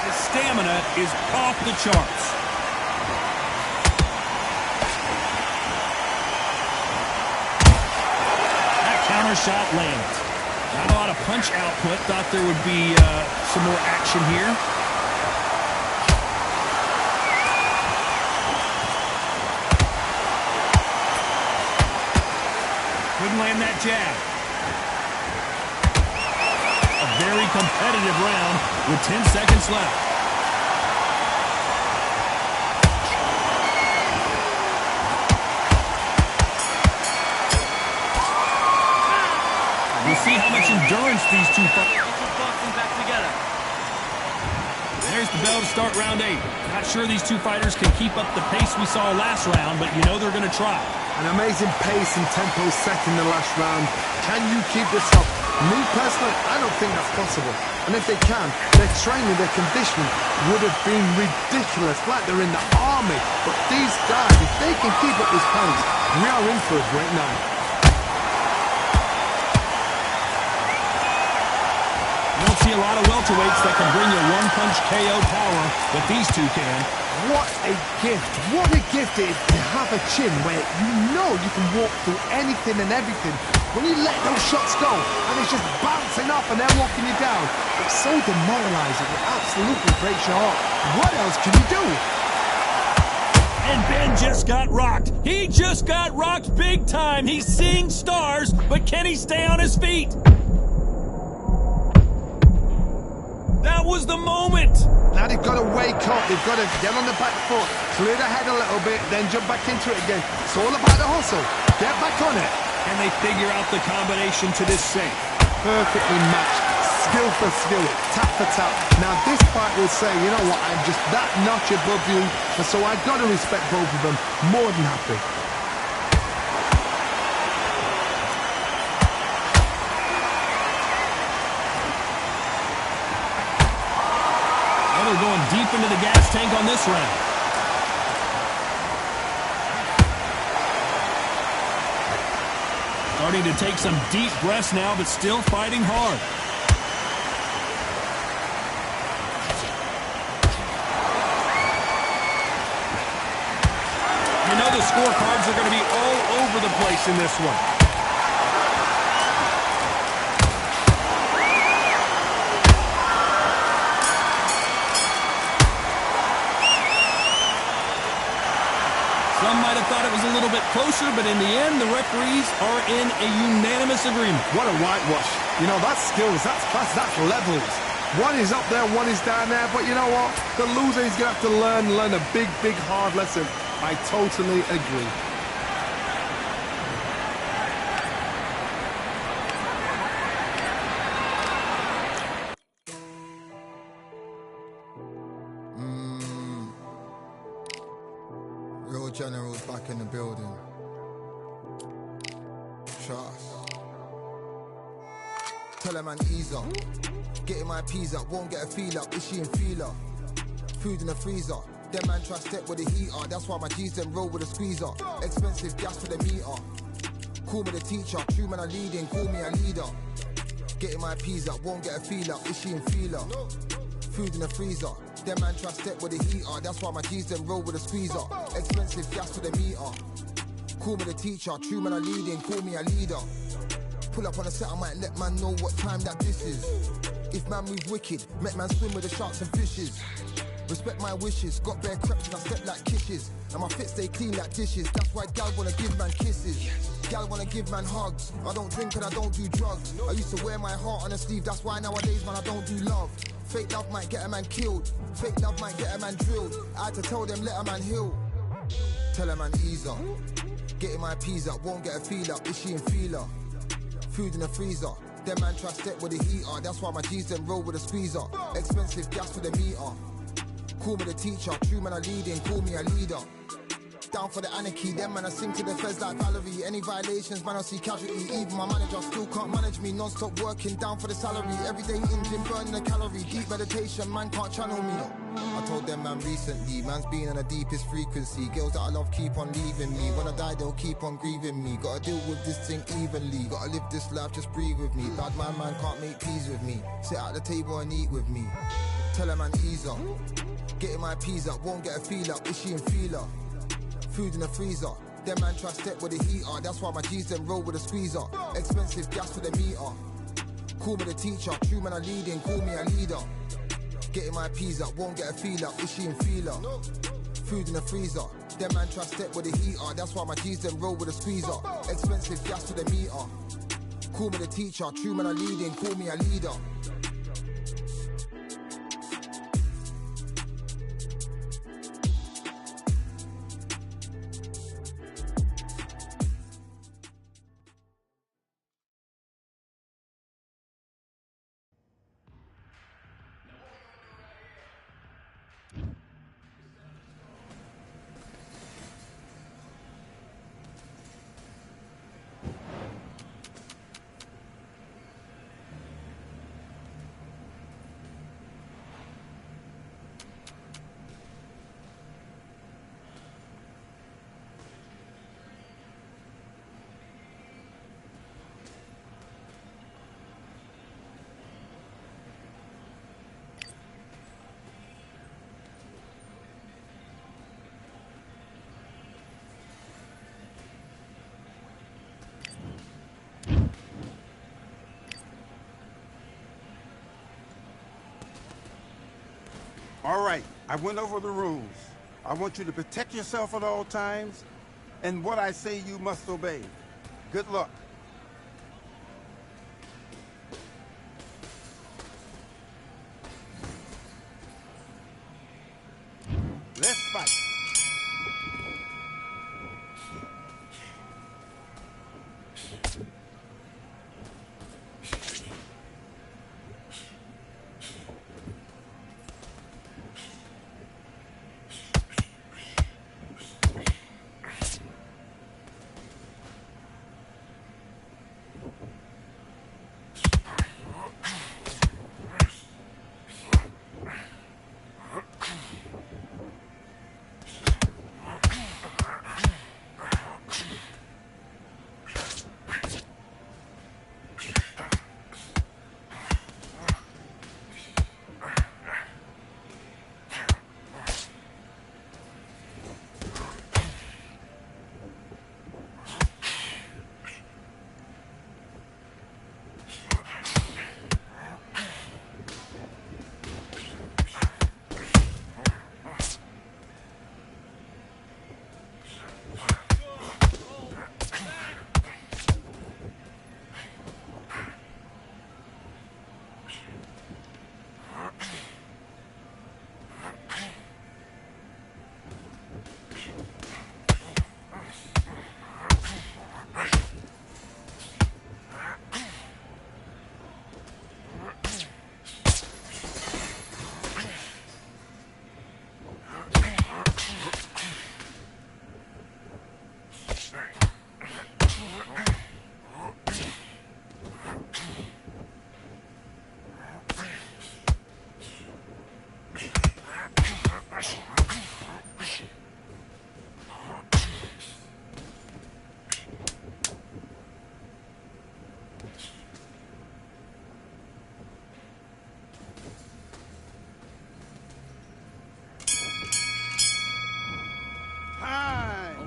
His stamina is off the charts. That counter shot lands. Not a lot of punch output. Thought there would be some more action here. Couldn't land that jab. A very competitive round with 10 seconds left. endurance these two fighters. Boxing back together. There's the bell to start round 8. Not sure these two fighters can keep up the pace we saw last round, but you know they're going to try. An amazing pace and tempo set in the last round. Can you keep this up? Me personally, I don't think that's possible. And if they can, their training, their conditioning would have been ridiculous, like they're in the army. But these guys, if they can keep up this pace, we are in for a great night. You don't see a lot of welterweights that can bring you one-punch KO power, but these two can. What a gift. What a gift it is to have a chin where you know you can walk through anything and everything. When you let those shots go and it's just bouncing off and they're walking you down, it's so demoralizing. It absolutely breaks your heart. What else can you do? And Ben just got rocked. He just got rocked big time. He's seeing stars, but can he stay on his feet? That was the moment. Now they've got to wake up. They've got to get on the back foot, clear the head a little bit, then jump back into it again. It's all about the hustle. Get back on it. Can they figure out the combination to this sink? Perfectly matched. Skill for skill, tap for tap. Now this fight will say, you know what, I'm just that notch above you, and so I've got to respect both of them. More than happy. They're going deep into the gas tank on this round. Starting to take some deep breaths now, but still fighting hard. You know the scorecards are going to be all over the place in this one. Some might have thought it was a little bit closer, but in the end, the referees are in a unanimous agreement. What a whitewash. You know, that's skills, that's class, that's levels. One is up there, one is down there, but you know what? The loser is going to have to learn a big, big, hard lesson. I totally agree. Real generals back in the building. Trust. Tell a man ease up. Getting my peas up, won't get a feel up. Is she in feeler? Food in the freezer. Them man try step with the heater. That's why my G's them roll with a squeezer. Expensive gas for the meter. Call me the teacher. True man I leading, call me a leader. Getting my peas up, won't get a feel up. Is she in feeler? Food in the freezer. Them man try step with the heater. That's why my G's them roll with a squeezer. Expensive gas for the meter. Call me the teacher. True man I leading, call me a leader. Pull up on the set, I might let man know what time that this is. If man move wicked, make man swim with the sharks and fishes. Respect my wishes, got bare creps and I step like kisses. And my fit stay clean like dishes. That's why gal wanna give man kisses. Gal wanna give man hugs. I don't drink and I don't do drugs. I used to wear my heart on a sleeve. That's why nowadays man I don't do love. Fake love might get a man killed. Fake love might get a man drilled. I had to tell them let a man heal. Tell a man ease up. Getting my peas up, won't get a feel up. Is she in feeler? Food in the freezer. Them man try step with the heater. That's why my G's them roll with a squeezer. Expensive gas for the meter. Call me the teacher. True man I leading, call me a leader. Down for the anarchy, them man I sing to the feds like Valerie. Any violations, man I see casualty. Even my manager still can't manage me. Non-stop working, down for the salary. Everyday in gym, burning a calorie. Deep meditation, man can't channel me. I told them man recently, man's been on the deepest frequency. Girls that I love keep on leaving me. When I die they'll keep on grieving me. Gotta deal with this thing evenly. Gotta live this life, just breathe with me. Bad man can't make peace with me. Sit at the table and eat with me. Tell a man ease up. Getting my peas up, won't get a feel up. Is she in feeler? Food in the freezer. Them man try step with the heater. That's why my G's them roll with a squeezer. Expensive gas for the meter. Call me the teacher. True man I leading, call me a leader. Getting my peas up, won't get a feel up. Is she in feeler? Food in the freezer. Them man try step with the heater. That's why my G's them roll with a squeezer. Expensive gas for the meter. Call me the teacher. True man I leading, call me a leader. All right, I went over the rules. I want you to protect yourself at all times, and what I say you must obey. Good luck. Let's fight.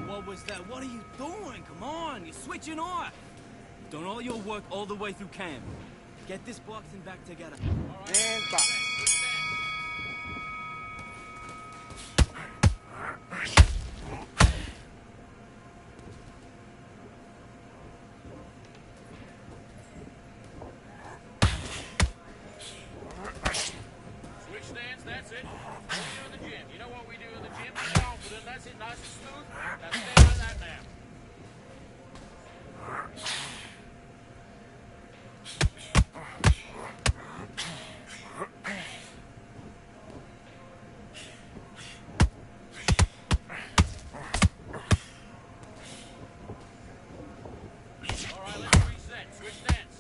What was that? What are you doing? Come on, you're switching off. Done all your work all the way through camp. Get this boxing back together. All right. And box. Switch stance, that's it. What we do in the gym. You know what we do in the gym? We're confident. That's it, nice and smooth. Now stay like that now. All right, let's reset. Switch stance.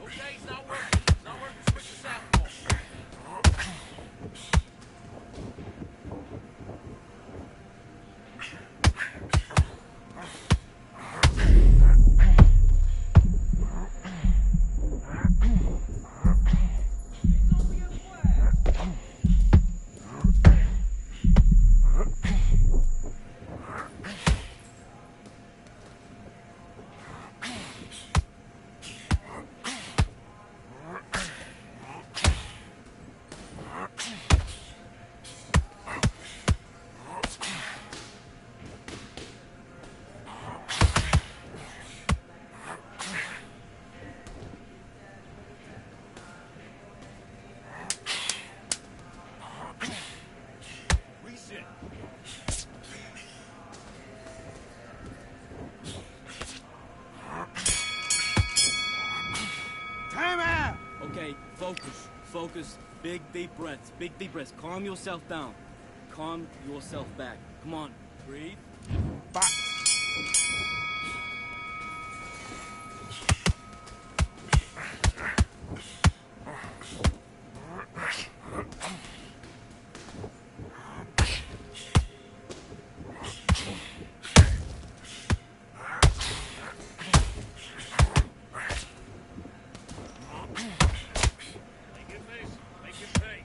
Okay, it's not working. It's not working. Switch to southpaw. focus. Big deep breaths. Big deep breaths. Calm yourself down. Calm yourself back. Come on. Breathe. Box. Make it miss. Make it pay.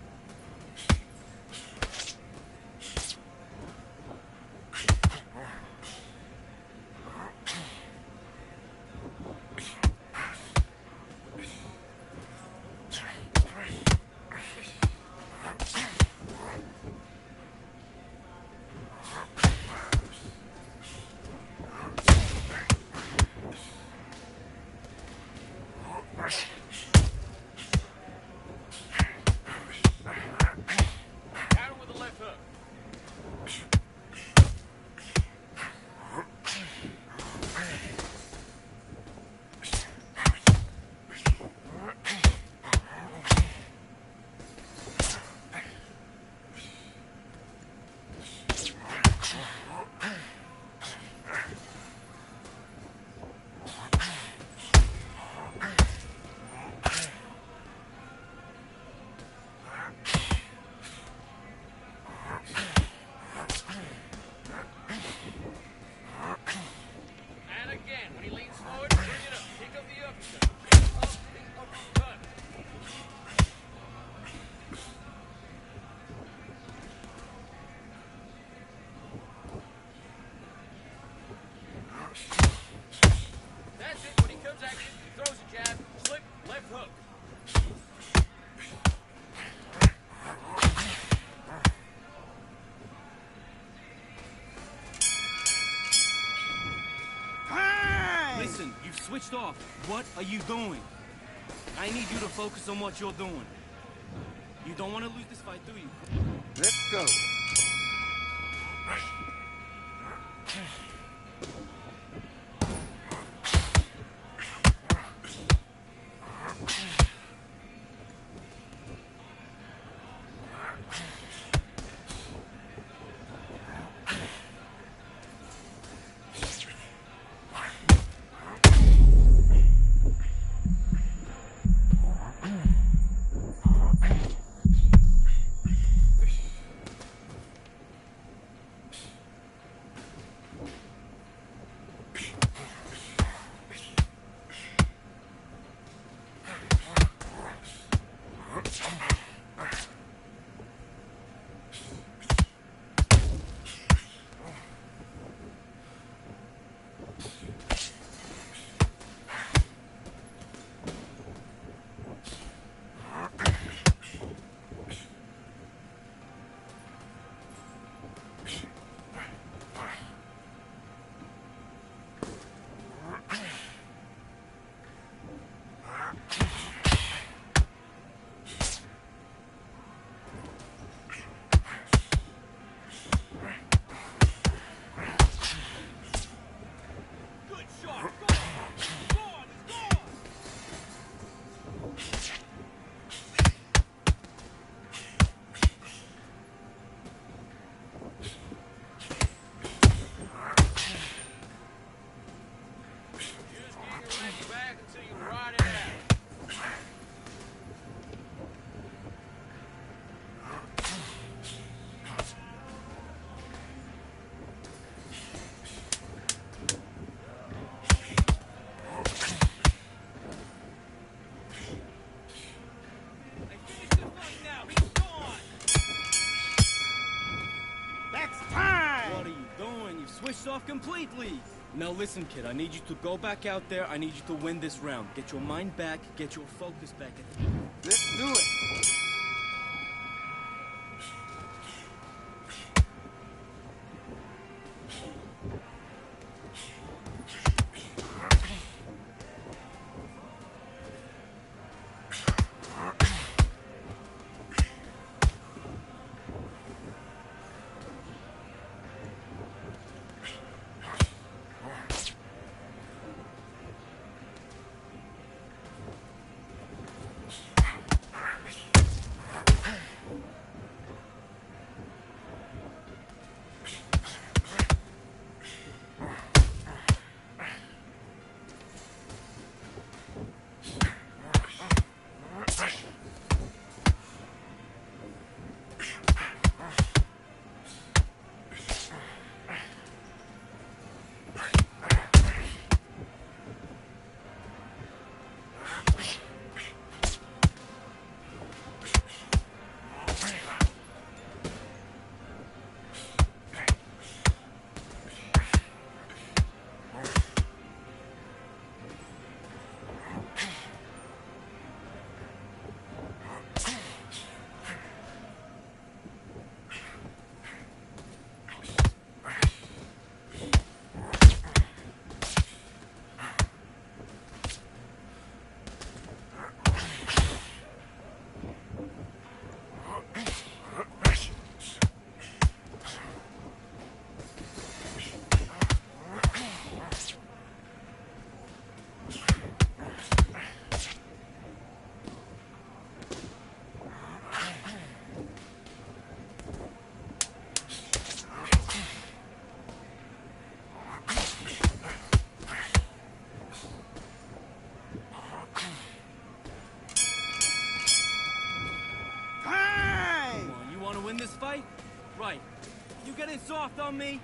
Counter with the left hook. And again, when he leans forward, bring it up. Pick up the uppercut. Up the uppercut. That's it. When he comes at you, he throws a jab, slip, left hook. Time! Listen, you've switched off. What are you doing? I need you to focus on what you're doing. You don't want to lose this fight, do you? Let's go. Good shot. Go on. Go on. Go on. Just get your legs back until you ride it out. I finished the fight now. He's gone. That's time! What are you doing? You've switched off completely. Now listen, kid. I need you to go back out there. I need you to win this round. Get your mind back. Get your focus back. Let's do it. this fight? Right. You getting soft on me?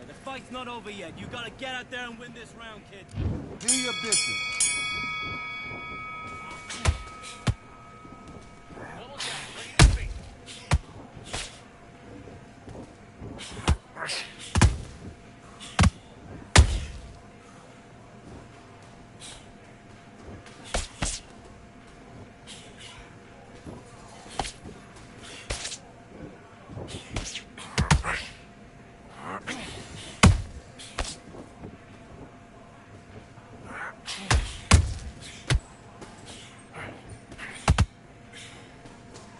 The fight's not over yet. You gotta get out there and win this round, kid. Do your business. Double jab, bring it to feet.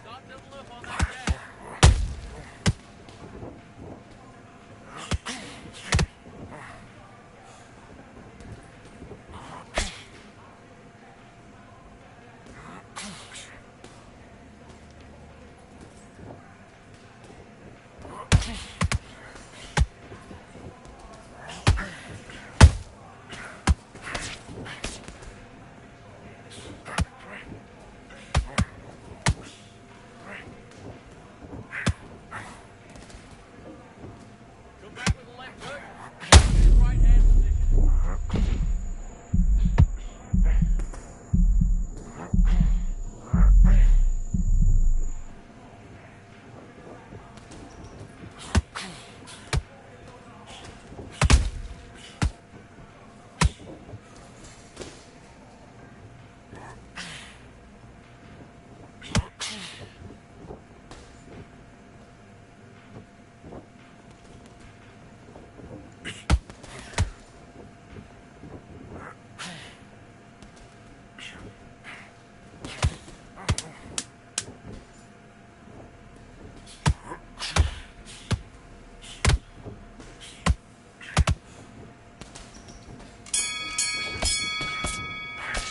Stop the lip on that jab. Come back with the left hook. Right hand position.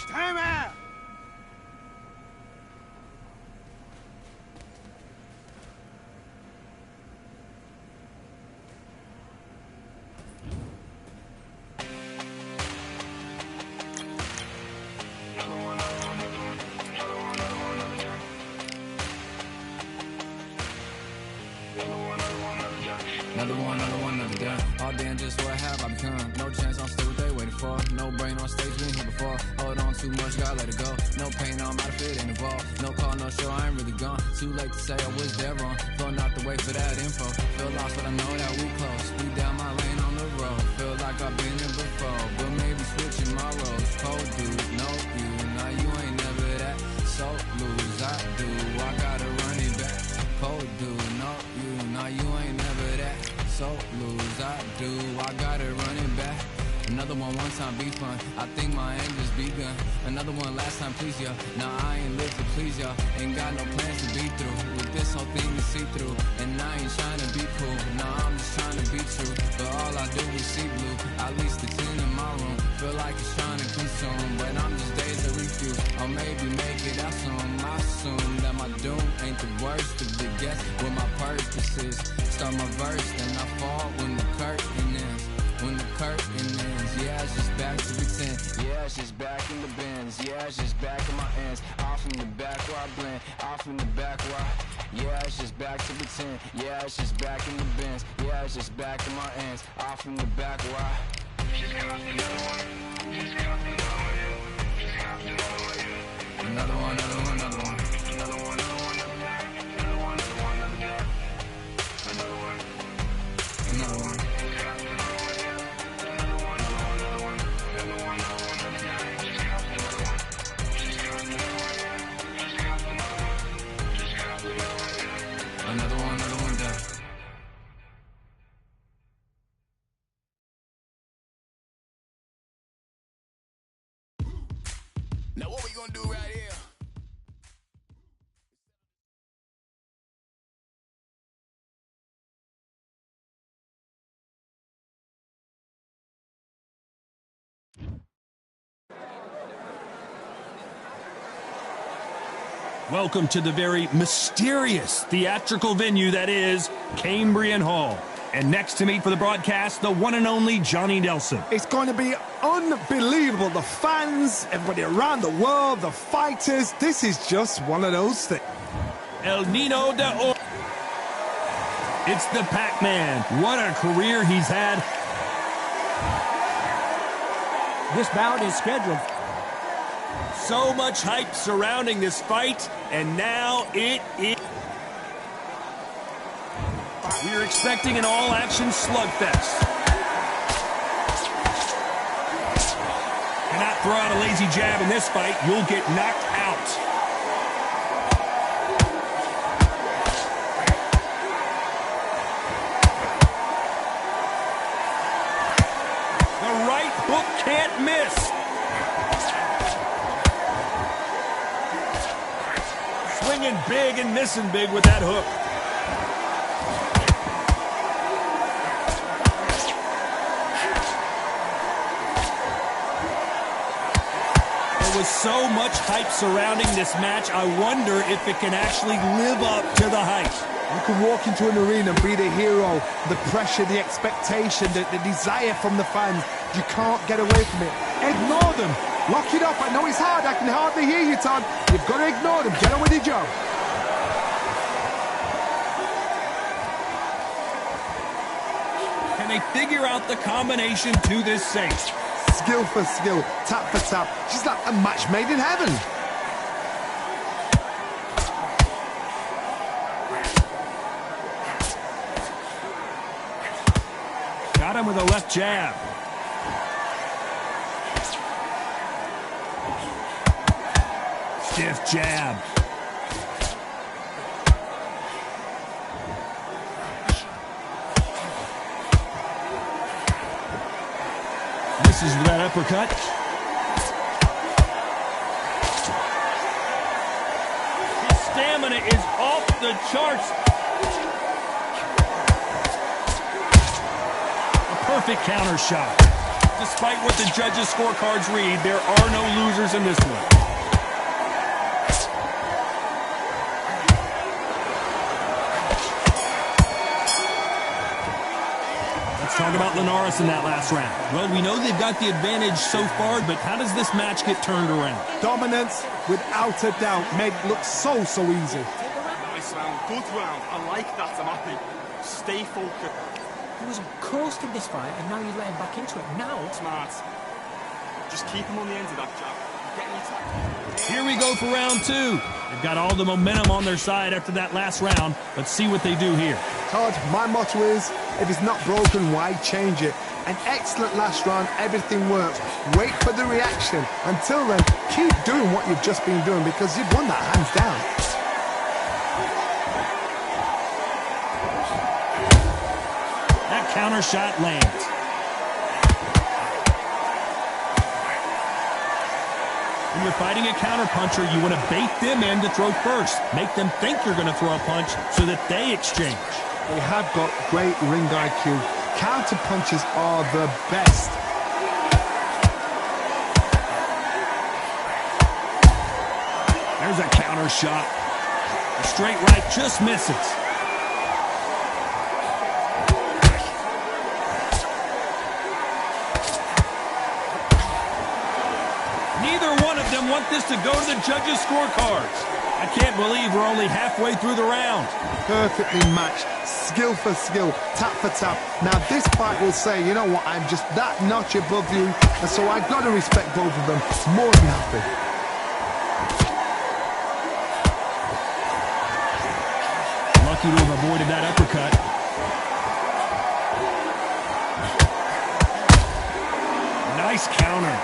Time out! Another gun. All damn, just what have I become? No chance, I'm still what they waiting for. No brain on stage, been here before. Hold on too much, gotta let it go. No pain, I'm out of fit, ain't involved. No call, no show, I ain't really gone. Too late to say I was there wrong. Flown out the way for that info. Feel lost, but I know that we close. Speed down my lane on the road. Feel like I've been here before, but maybe switching my roles. Cold dude, no you, now you ain't never that. So lose, I do, I gotta run it back. Cold dude, no you, now you ain't never that. So lose, I do, I gotta run it back. Another one time be fun, I think my aim just begun. Another one last time please ya. Now I ain't live to please y'all. Ain't got no plans to be through with this whole thing to see through. And I ain't trying to be cool, nah I'm just trying to be true. But all I do is see blue, at least the 10 in my room. Feel like it's trying to consume, but I'm just days of refuse. Or maybe make it out soon. I assume that my doom ain't the worst of the guess. What my purpose is, start my verse, then I fall when the curtain ends. When the curtain ends, yeah, it's just back to pretend. Yeah, it's just back in the bins. Yeah, it's just back in my ends. Off in the back where I blend. Off in the back where I... Yeah, it's just back to pretend. Yeah, it's just back in the bins. Yeah, it's just back in my ends. Off in the back where I... Another one, another one, another one. Another one, another one, another one. Another one, another one. Another one down. Now what we gonna do right here? Welcome to the very mysterious theatrical venue that is Cambrian Hall. And next to me for the broadcast, the one and only Johnny Nelson. It's going to be unbelievable. The fans, everybody around the world, the fighters. This is just one of those things. El Nino de Oro. It's the Pac-Man. What a career he's had. This bout is scheduled. So much hype surrounding this fight, and now it is. We're expecting an all-action slugfest. Cannot throw out a lazy jab in this fight. You'll get knocked out. The right hook can't miss. Swinging big and missing big with that hook. There was so much hype surrounding this match, I wonder if it can actually live up to the hype. You can walk into an arena and be the hero, the pressure, the expectation, the desire from the fans. You can't get away from it. Ignore them. Lock it up. I know it's hard. I can hardly hear you, Todd. You've got to ignore them. Get on with your job. Can they figure out the combination to this cinch? Skill for skill, tap for tap. She's like a match made in heaven. Got him with a left jab. Stiff jab. Misses with that uppercut. His stamina is off the charts. A perfect counter shot. Despite what the judges' scorecards read, there are no losers in this one. Talk about Linares in that last round. Well, we know they've got the advantage so far, but how does this match get turned around? Dominance, without a doubt, made it look so easy. Nice round, good round. I like that, I'm happy. Stay focused. He was coasting this fight, and now you're letting back into it. Now, Smart. Just keep him on the end of that jab. Get any time. Here we go for round two. They've got all the momentum on their side after that last round. Let's see what they do here. Todd, my motto is, if it's not broken, why change it? An excellent last round, everything works. Wait for the reaction. Until then, keep doing what you've just been doing because you've won that hands down. That counter shot lands. When you're fighting a counter-puncher, you want to bait them in to throw first. Make them think you're going to throw a punch so that they exchange. They have got great ring IQ. Counter-punches are the best. There's a counter shot. The straight right just misses. Neither one of them want this to go to the judges' scorecards. I can't believe we're only halfway through the round. Perfectly matched, skill for skill, tap for tap. Now this fight will say, you know what, I'm just that notch above you, and so I've got to respect both of them. More than happy. Lucky to have avoided that uppercut. Nice counter.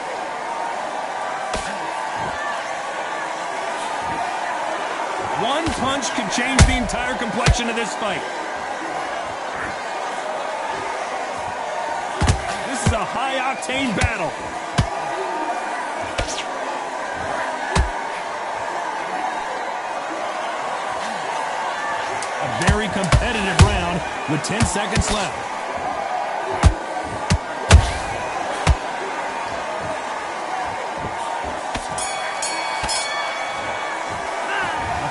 One punch could change the entire complexion of this fight. This is a high-octane battle. A very competitive round with 10 seconds left.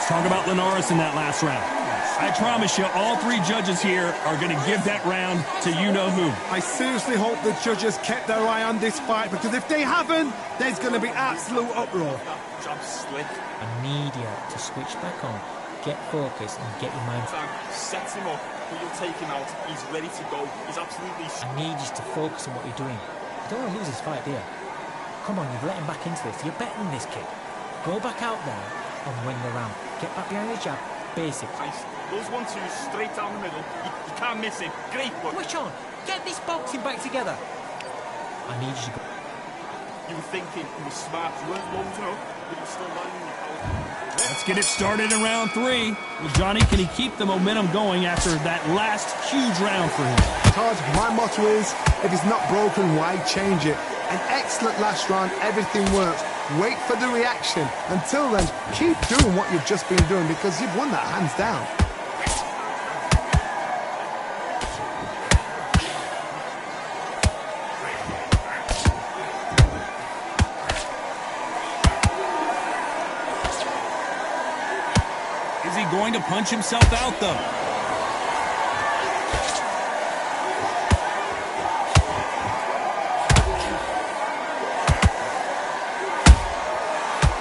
Talk about Linares in that last round. I promise you, all three judges here are going to give that round to you-know-who. I seriously hope the judges kept their eye on this fight, because if they haven't, there's going to be absolute uproar. Jab slick. immediate to switch back on. Get focused and get your mind. Sets him up, but you'll take him out. He's ready to go. He's absolutely... I need you to focus on what you're doing. You don't want to lose this fight, do you? Come on, you've let him back into this. You're better than this kid. Go back out there and win the round. Get back behind the jab. Basic. Nice. Those 1-2s straight down the middle. You can't miss him. Great work. Push on. Get this boxing back together. I need you to go. You were thinking you were smart. You weren't loading up, but you were still landing your power. Let's get it started in round 3. Well, Johnny, can he keep the momentum going after that last huge round for him? Todd, my motto is, if it's not broken, why change it? An excellent last round, everything works. Wait for the reaction. Until then, keep doing what you've just been doing because you've won that hands down. Is he going to punch himself out, though?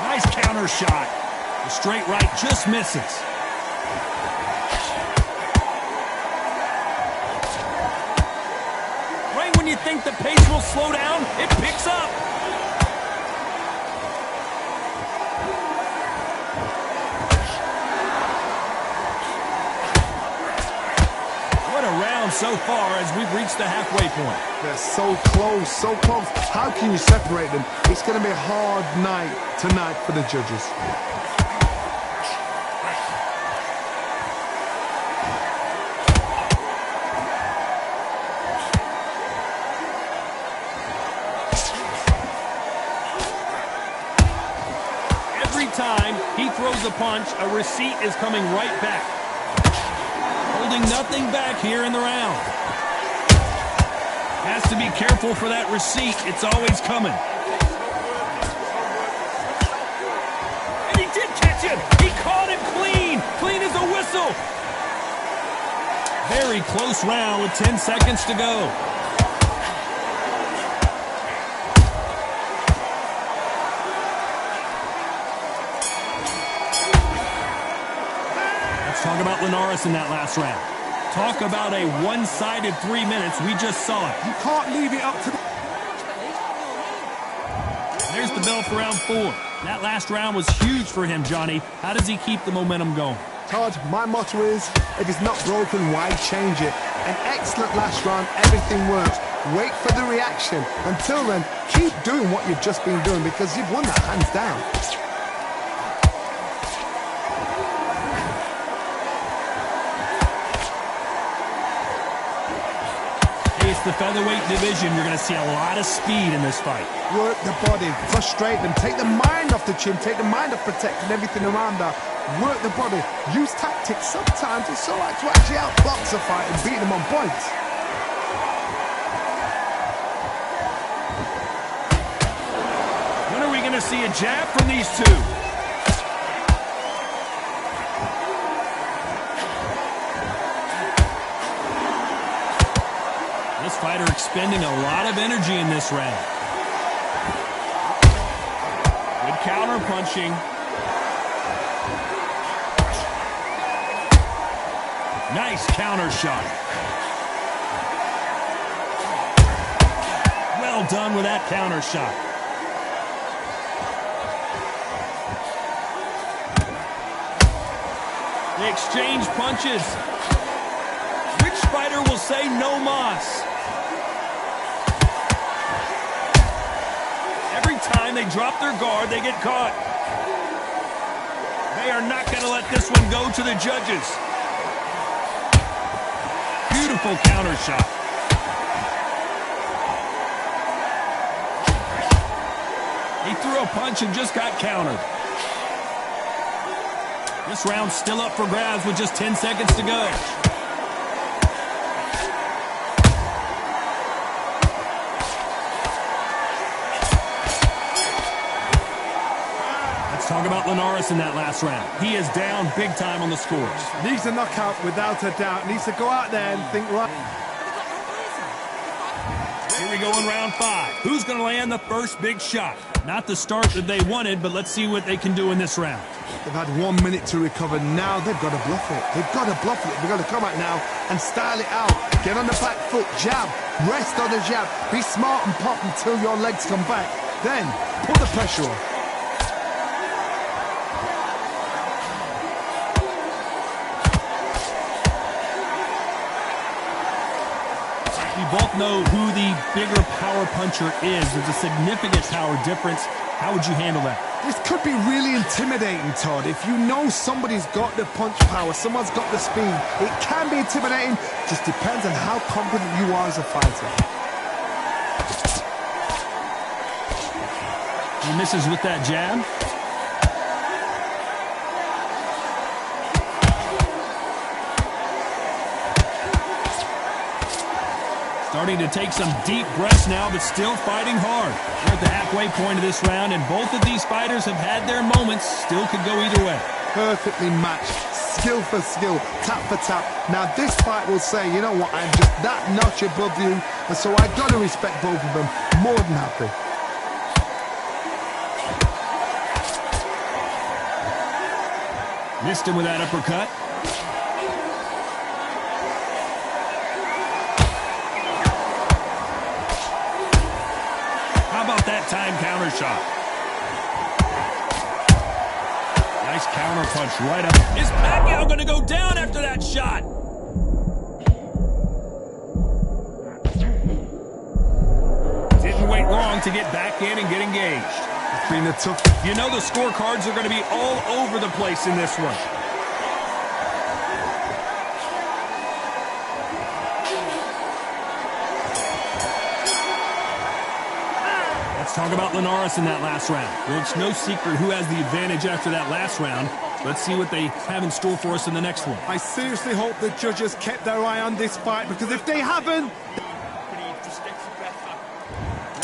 Nice counter shot. The straight right just misses. Right when you think the pace will slow down, it picks up. So far as we've reached the halfway point. They're so close, so close. How can you separate them? It's going to be a hard night tonight for the judges. Every time he throws a punch, a receipt is coming right back. Holding nothing back here in the round. Has to be careful for that receipt. It's always coming. And he did catch him. He caught him clean. Clean as a whistle. Very close round with 10 seconds to go. Talk about Linares in that last round. Talk about a one-sided 3 minutes. We just saw it. You can't leave it up to the... There's the bell for round 4. That last round was huge for him, Johnny. How does he keep the momentum going? Todd, my motto is, if it's not broken, why change it? An excellent last round, everything works. Wait for the reaction. Until then, keep doing what you've just been doing because you've won that hands down. It's the featherweight division. You're going to see a lot of speed in this fight. Work the body, frustrate them, take the mind off the chin, take the mind off protecting everything around her. Work the body, use tactics. Sometimes it's so hard to actually outbox a fight and beat them on points. When are we going to see a jab from these two? This fighter expending a lot of energy in this round. Good counter punching. Nice counter shot. Well done with that counter shot. They exchange punches. Which fighter will say no mas? Every time they drop their guard, they get caught. They are not going to let this one go to the judges. Beautiful counter shot. He threw a punch and just got countered. This round's still up for grabs with just 10 seconds to go. Talk about Linares in that last round. He is down big time on the scores. Needs a knockout without a doubt. Needs to go out there and think right. Here we go in round 5. Who's going to land the first big shot? Not the start that they wanted, but let's see what they can do in this round. They've had 1 minute to recover. Now they've got to bluff it. They've got to bluff it. They've got to come out now and style it out. Get on the back foot, jab, rest on the jab. Be smart and pop until your legs come back. Then put the pressure on. We both know who the bigger power puncher is. There's a significant power difference. How would you handle that? This could be really intimidating, Todd. If you know somebody's got the punch power, someone's got the speed, it can be intimidating. Just depends on how confident you are as a fighter. He misses with that jab. Starting to take some deep breaths now, but still fighting hard. We're at the halfway point of this round, and both of these fighters have had their moments. Still could go either way. Perfectly matched. Skill for skill. Tap for tap. Now this fight will say, you know what, I'm just that notch above you, and so I got to respect both of them. More than happy. Missed him with that uppercut. How about that time counter shot? Nice counter punch right up. Is Pacquiao going to go down after that shot? Didn't wait long to get back in and get engaged. It's been a tough... You know the scorecards are going to be all over the place in this one. Let's talk about Linares in that last round. Well, it's no secret who has the advantage after that last round. Let's see what they have in store for us in the next one. I seriously hope the judges kept their eye on this fight, because if they haven't...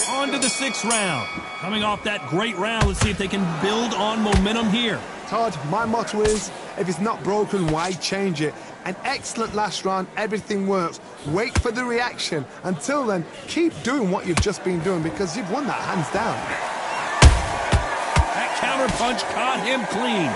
On to the 6th round. Coming off that great round, let's see if they can build on momentum here. Todd, my motto is, if it's not broken, why change it? An excellent last round, everything works. Wait for the reaction. Until then, keep doing what you've just been doing, because you've won that hands down. That counter punch caught him clean.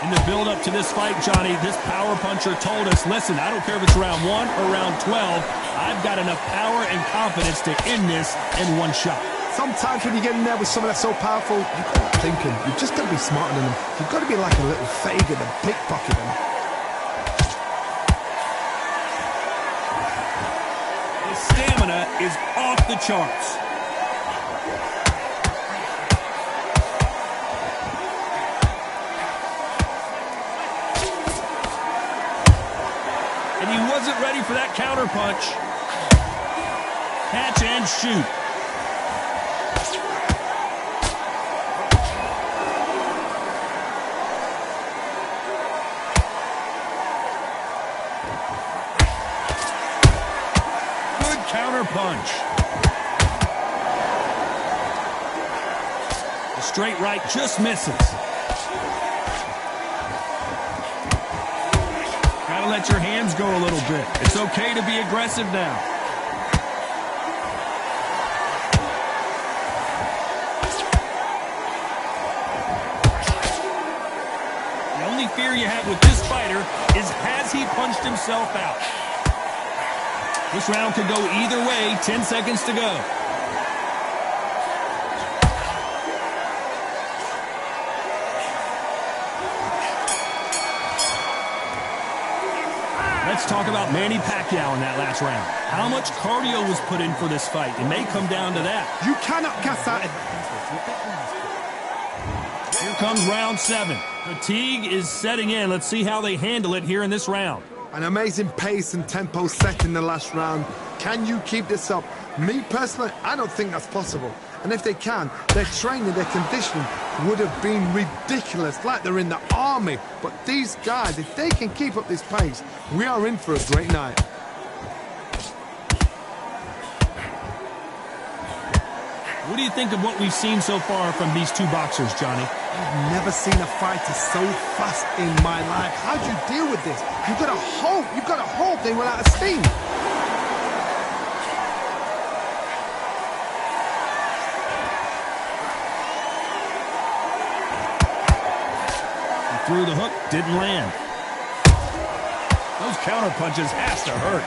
In the build-up to this fight, Johnny, this power puncher told us, listen, I don't care if it's round 1 or round 12, I've got enough power and confidence to end this in one shot. Sometimes when you get in there with someone that's so powerful, you've got to thinking. You've just got to be smarter than them. You've got to be like a little faggot and pickpocket them. His stamina is off the charts. And he wasn't ready for that counter punch. Catch and shoot. Counter punch. The straight right just misses. Gotta let your hands go a little bit. It's okay to be aggressive now. The only fear you have with this fighter is, has he punched himself out? This round could go either way. 10 seconds to go. Let's talk about Manny Pacquiao in that last round. How much cardio was put in for this fight? It may come down to that. You cannot cast that. Here comes round 7. Fatigue is setting in. Let's see how they handle it here in this round. An amazing pace and tempo set in the last round. Can you keep this up? Me personally, I don't think that's possible. And if they can, their training, their conditioning would have been ridiculous, like they're in the army. But these guys, if they can keep up this pace, we are in for a great night. What do you think of what we've seen so far from these two boxers, Johnny? I've never seen a fighter so fast in my life. How do you deal with this? You've got to hope they run out of steam. threw the hook, didn't land. Those counter punches has to hurt.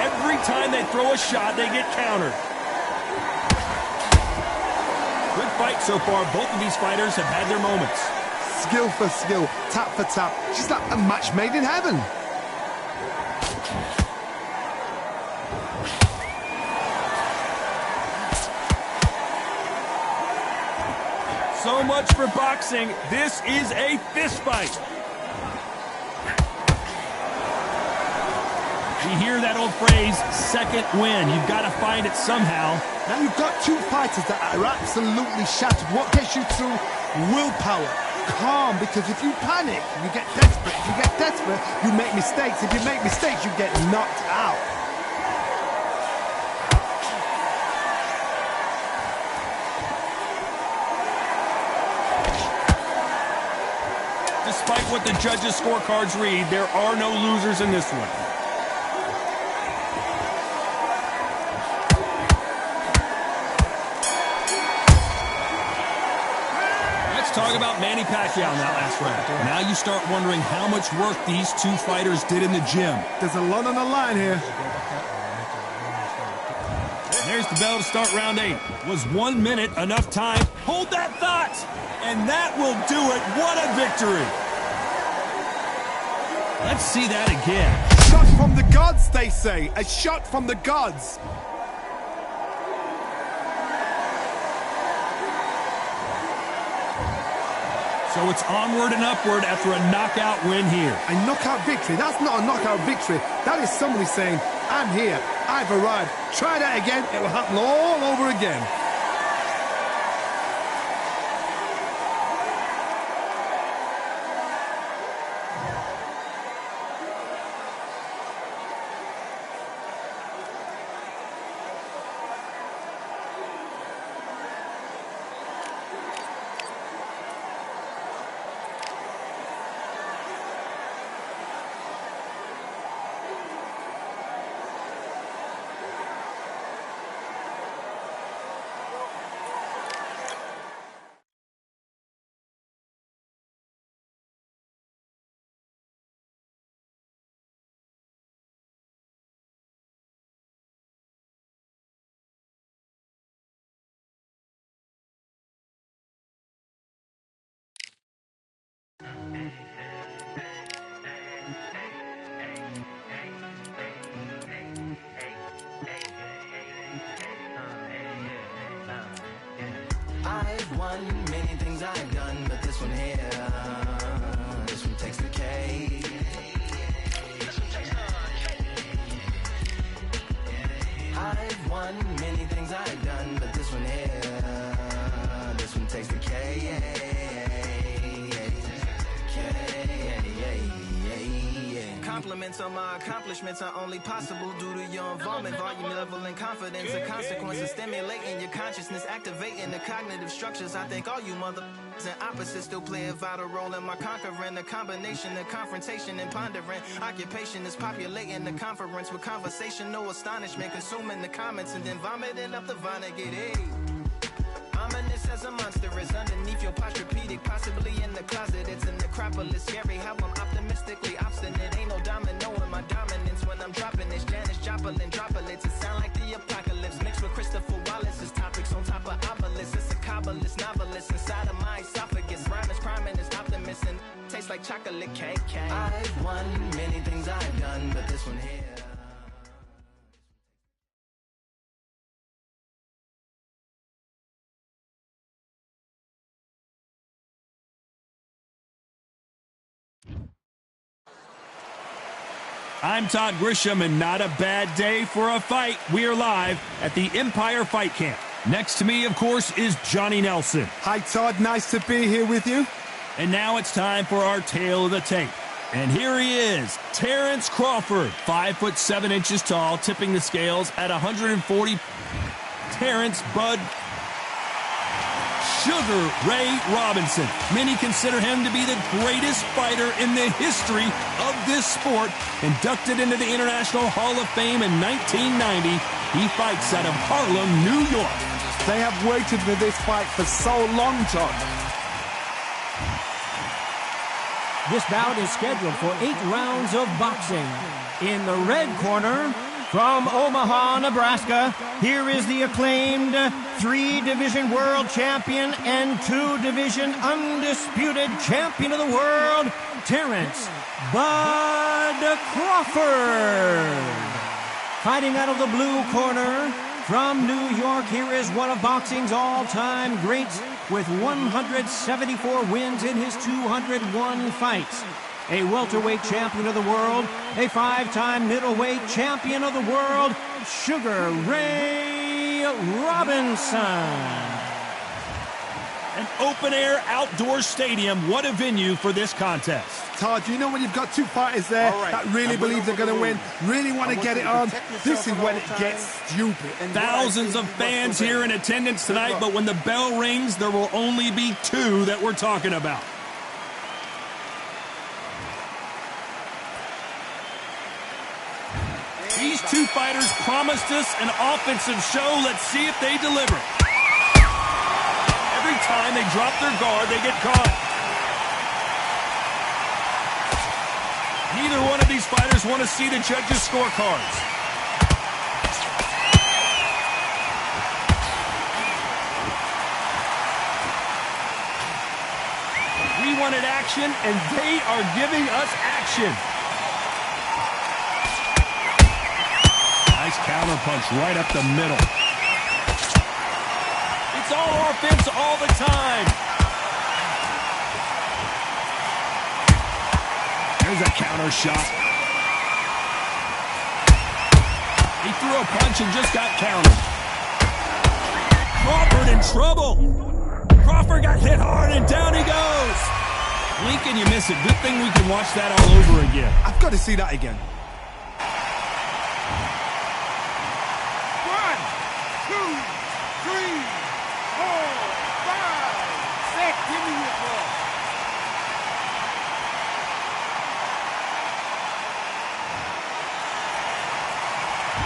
Every time they throw a shot, they get countered. Good fight so far. Both of these fighters have had their moments. Skill for skill, tap for tap. She's like a match made in heaven. So much for boxing. This is a fist fight. You hear that old phrase, second win. You've got to find it somehow. Now you've got two fighters that are absolutely shattered. What gets you through? Willpower. Calm, because if you panic, you get desperate. If you get desperate, you make mistakes. If you make mistakes, you get knocked out. Despite what the judges' scorecards read, there are no losers in this one. Talk about Manny Pacquiao in that last round. Now you start wondering how much work these two fighters did in the gym. There's a lot on the line here. There's the bell to start round 8. Was 1 minute enough time? Hold that thought! And that will do it. What a victory! Let's see that again. Shot from the gods, they say. A shot from the gods. So it's onward and upward after a knockout win here. A knockout victory? That's not a knockout victory. That is somebody saying, I'm here, I've arrived. Try that again, it will happen all over again. I've won many things I've done, but this one here, this one takes the cake. I've won many things I've done, but this one here, this one takes the cake. Compliments on my accomplishments are only possible due to your involvement, volume, level, and confidence. The consequences stimulating your consciousness, activating the cognitive structures. I think all you mother and opposites still play a vital role in my conquering. The combination of confrontation and pondering. Occupation is populating the conference with conversation, no astonishment, consuming the comments and then vomiting up the Vonnegut. Ominous as a monster is underneath your posturepedic, possibly in the closet. It's an necropolis, scary how I'm optimistically obstinate. Ain't no domino in my dominance when I'm dropping this. Janis Joplin droplets, it sound like the apocalypse mixed with Christopher Wallace's topics on top of obelisks. It's a Kabbalist novelist inside of my esophagus. Rhyme is priming, is optimist and tastes like chocolate cake. I've won many things I've done, but this one here. I'm Todd Grisham, and not a bad day for a fight. We are live at the Empire Fight Camp. Next to me, of course, is Johnny Nelson. Hi, Todd. Nice to be here with you. And now it's time for our tale of the tape. And here he is, Terrence Crawford, 5'7" tall, tipping the scales at 140. Terrence Bud Sugar Ray Robinson. Many consider him to be the greatest fighter in the history of this sport. Inducted into the International Hall of Fame in 1990, he fights out of Harlem, New York. They have waited for this fight for so long, Todd. This bout is scheduled for 8 rounds of boxing. In the red corner, from Omaha, Nebraska, here is the acclaimed 3-division world champion and 2-division undisputed champion of the world, Terrence Bud Crawford. Fighting out of the blue corner, from New York, here is one of boxing's all-time greats with 174 wins in his 201 fights. A welterweight champion of the world, a 5-time middleweight champion of the world, Sugar Ray Robinson. An open-air outdoor stadium. What a venue for this contest. Todd, you know when you've got two fighters there that really believe they're going to win, really want to get it on, this is when it gets stupid. Thousands of fans here in attendance tonight, but when the bell rings, there will only be 2 that we're talking about. These 2 fighters promised us an offensive show. Let's see if they deliver. Every time they drop their guard, they get caught. Neither one of these fighters want to see the judges' scorecards. We wanted action, and they are giving us action. Nice counter punch right up the middle. It's all offense all the time. There's a counter shot. He threw a punch and just got countered. Crawford in trouble. Crawford got hit hard and down he goes. Blink and you miss it. Good thing we can watch that all over again. I've got to see that again. 1, 2, 3, 4, 5, 6. Give me your ball.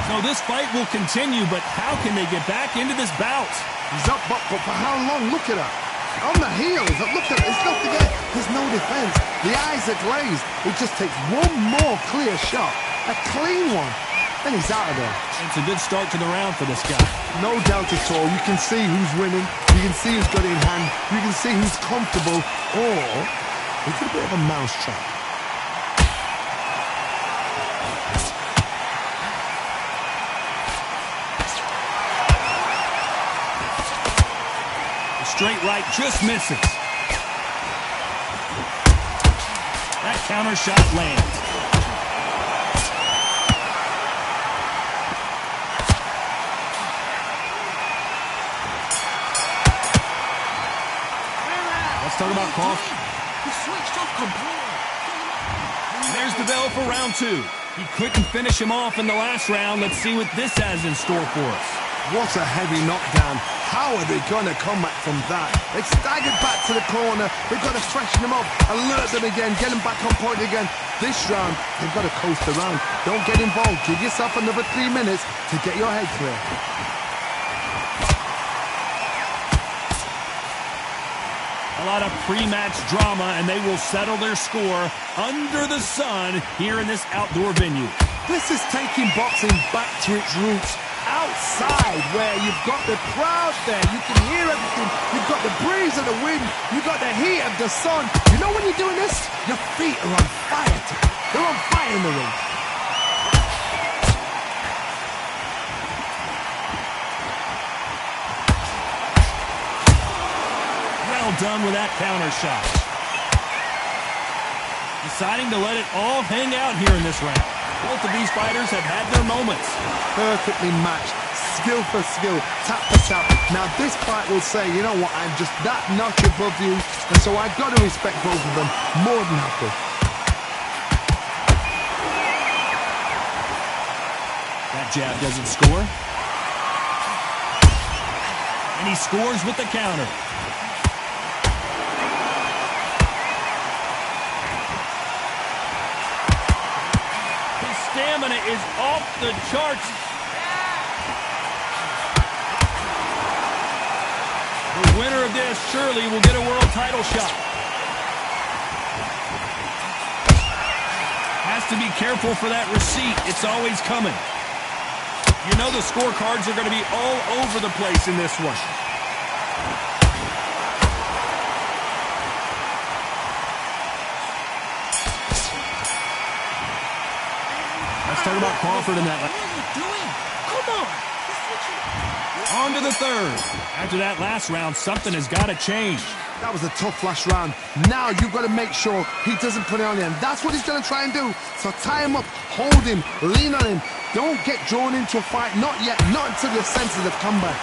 So this fight will continue, but how can they get back into this bout? He's up, but for how long? Look at that. On the heels. Look at it. It's not to get. There's no defense. The eyes are glazed. It just takes one more clear shot. A clean one. Then he's out of there. It's a good start to the round for this guy. No doubt at all. You can see who's winning. You can see who's got it in hand. You can see who's comfortable. Or it's a bit of a mousetrap. Straight right just misses. That counter shot lands. Let's talk about Crawford. He switched off completely. There's the bell for round 2. He couldn't finish him off in the last round. Let's see what this has in store for us. What a heavy knockdown. How are they going to come back from that? They've staggered back to the corner. They've got to freshen them up, alert them again, get them back on point again. This round, they've got to coast around. Don't get involved. Give yourself another 3 minutes to get your head clear. A lot of pre-match drama, and they will settle their score under the sun here in this outdoor venue. This is taking boxing back to its roots. Outside, where you've got the crowd there, you can hear everything, you've got the breeze of the wind, you've got the heat of the sun. You know when you're doing this? Your feet are on fire. They're on fire in the ring. Well done with that counter shot. Deciding to let it all hang out here in this round. Both of these fighters have had their moments. Perfectly matched, skill for skill, tap for tap. Now this fight will say, you know what, I'm just that notch above you, and so I've got to respect both of them more than happy. That jab doesn't score. And he scores with the counter. Stamina is off the charts. The winner of this surely will get a world title shot. to be careful for that receipt. It's always coming. You know the scorecards are going to be all over the place in this one. Let's talk about Crawford in that. What are you doing? Come on. On to the third. After that last round, something has got to change. That was a tough last round. Now you've got to make sure he doesn't put it on the end. That's what he's going to try and do. So tie him up, hold him, lean on him. Don't get drawn into a fight. Not yet. Not until your senses have come back.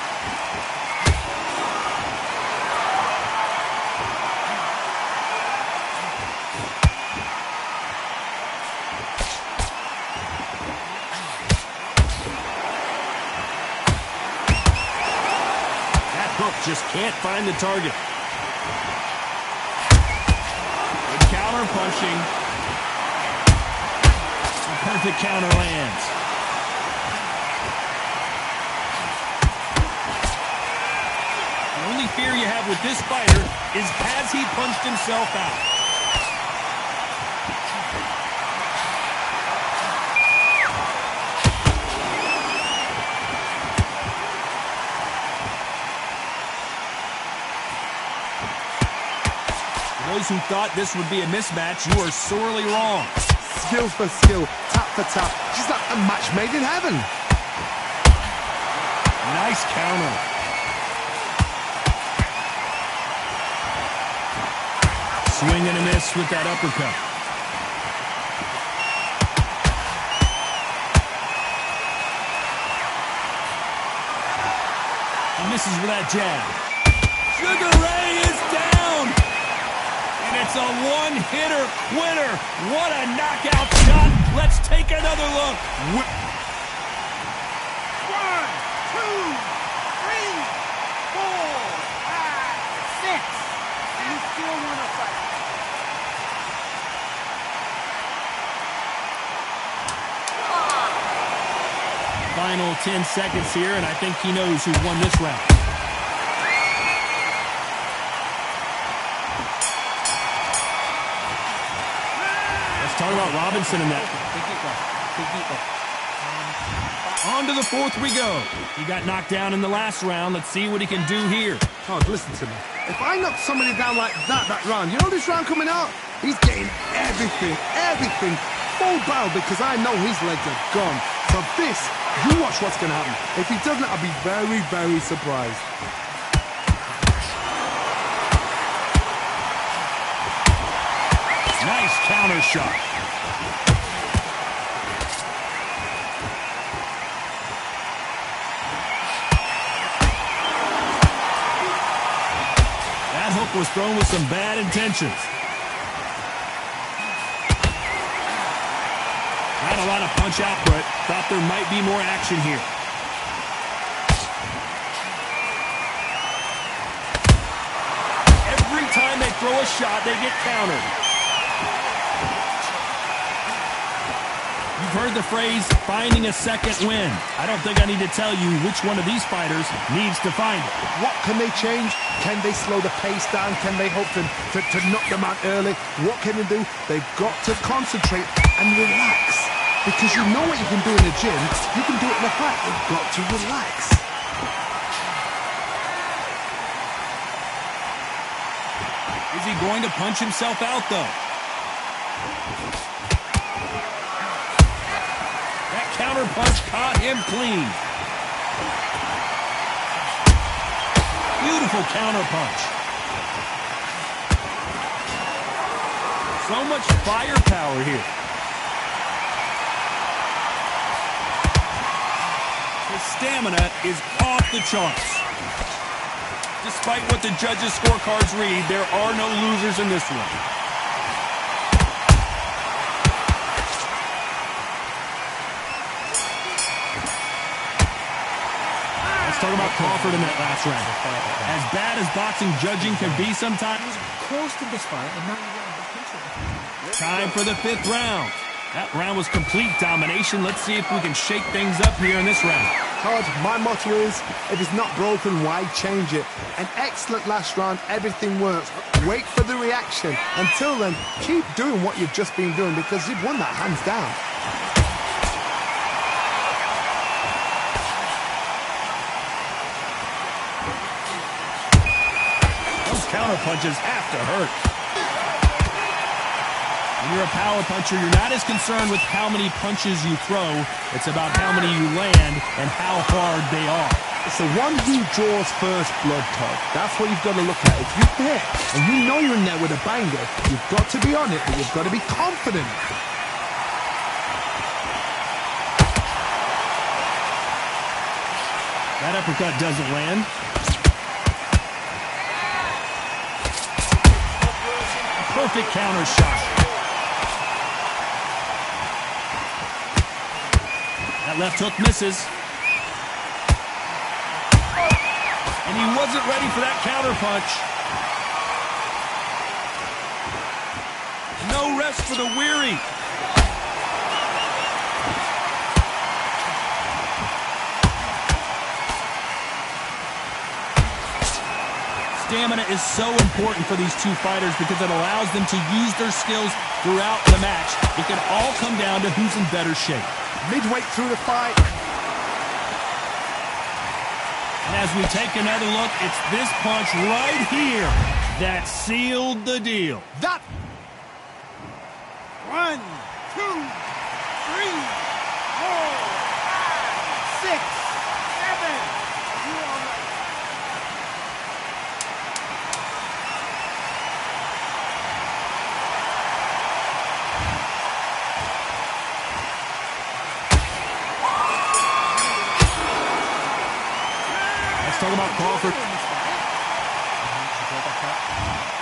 That hook just can't find the target. Good counter punching. A perfect counter lands. The only fear you have with this fighter is has he punched himself out? For those who thought this would be a mismatch, you are sorely wrong. Skill for skill, tap for tap. She's like a match made in heaven. Nice counter. Swing and a miss with that uppercut. He misses with that jab. Sugar Ray is down! And it's a one-hitter quitter. What a knockout shot. Let's take another look. 1, 2, 3, 4, 5, 6. And you still want to fight. Final 10 seconds here, and I think he knows who won this round. Let's talk about Robinson in that. On to the fourth we go. He got knocked down in the last round. Let's see what he can do here. Oh, listen to me. If I knock somebody down like that round, you know this round coming out? He's getting everything, full barrel, because I know his legs are gone. So this, you watch what's going to happen. If he doesn't, I'll be very, very surprised. Nice counter shot. That hook was thrown with some bad intentions. Not a lot of punch output. Thought there might be more action here. Every time they throw a shot, they get countered. You've heard the phrase, finding a second win. I don't think I need to tell you which one of these fighters needs to find it. What can they change? Can they slow the pace down? Can they hope to knock them out early? What can they do? They've got to concentrate and relax. Because you know what you can do in the gym, you can do it in the fight. You've got to relax. Is he going to punch himself out, though? That counter punch caught him clean. Beautiful counter punch. So much firepower here. His stamina is off the charts. Despite what the judges' scorecards read, there are no losers in this one. Let's talk about Crawford in that last round. As bad as boxing judging can be sometimes, Close to this fight, and now you're getting back into it. time for the fifth round. That round was complete domination. Let's see if we can shake things up here in this round. Todd, my motto is, if it's not broken, why change it? An excellent last round, everything works. Wait for the reaction. Until then, keep doing what you've just been doing because you've won that hands down. Those counter punches have to hurt. When you're a power puncher, you're not as concerned with how many punches you throw. It's about how many you land and how hard they are. It's the one who draws first blood, Todd. That's what you've got to look at. If you hit and you know you're in there with a banger, you've got to be on it, but you've got to be confident. That uppercut doesn't land. A perfect counter shot. That left hook misses. And he wasn't ready for that counter punch. No rest for the weary. Stamina is so important for these two fighters because it allows them to use their skills throughout the match. It can all come down to who's in better shape. Midway through the fight. And as we take another look, it's this punch right here that sealed the deal. That 1, 2, 3, 4, 5, 6, 7. You all right? Let's talk about Crawford.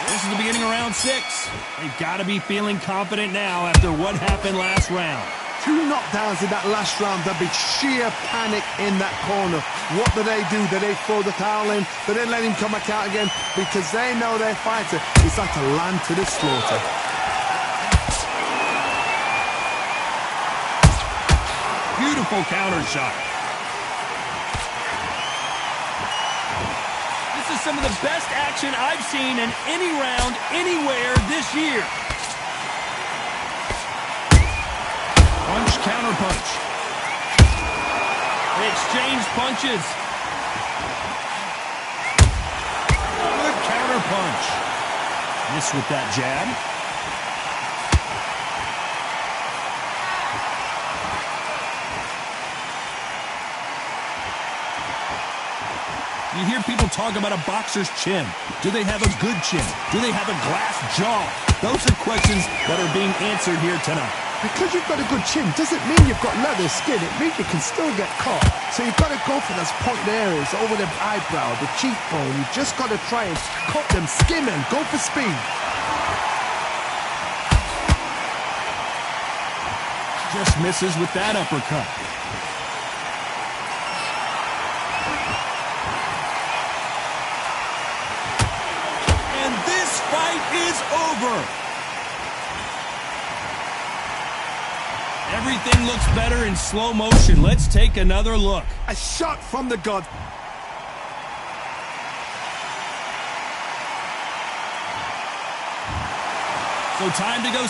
This is the beginning of round 6. They've got to be feeling confident now after what happened last round. 2 knockdowns in that last round. There'll be sheer panic in that corner. What do? Do they throw the towel in? Do they let him come back out again? Because they know their fighter is like a lamb to the slaughter. Beautiful counter shot. This is some of the best action I've seen in any round, anywhere this year. Punch, counter punch. They exchanged punches. Good counter punch. Miss with that jab. You hear people talk about a boxer's chin. Do they have a good chin? Do they have a glass jaw? Those are questions that are being answered here tonight. Because you've got a good chin doesn't mean you've got leather skin. It means you can still get caught. So you've got to go for those pointed areas over the eyebrow, the cheekbone. You've just got to try and cut them, skim them, go for speed. Just misses with that uppercut. Fight is over. Everything looks better in slow motion. Let's take another look. A shot from the god. So time to go.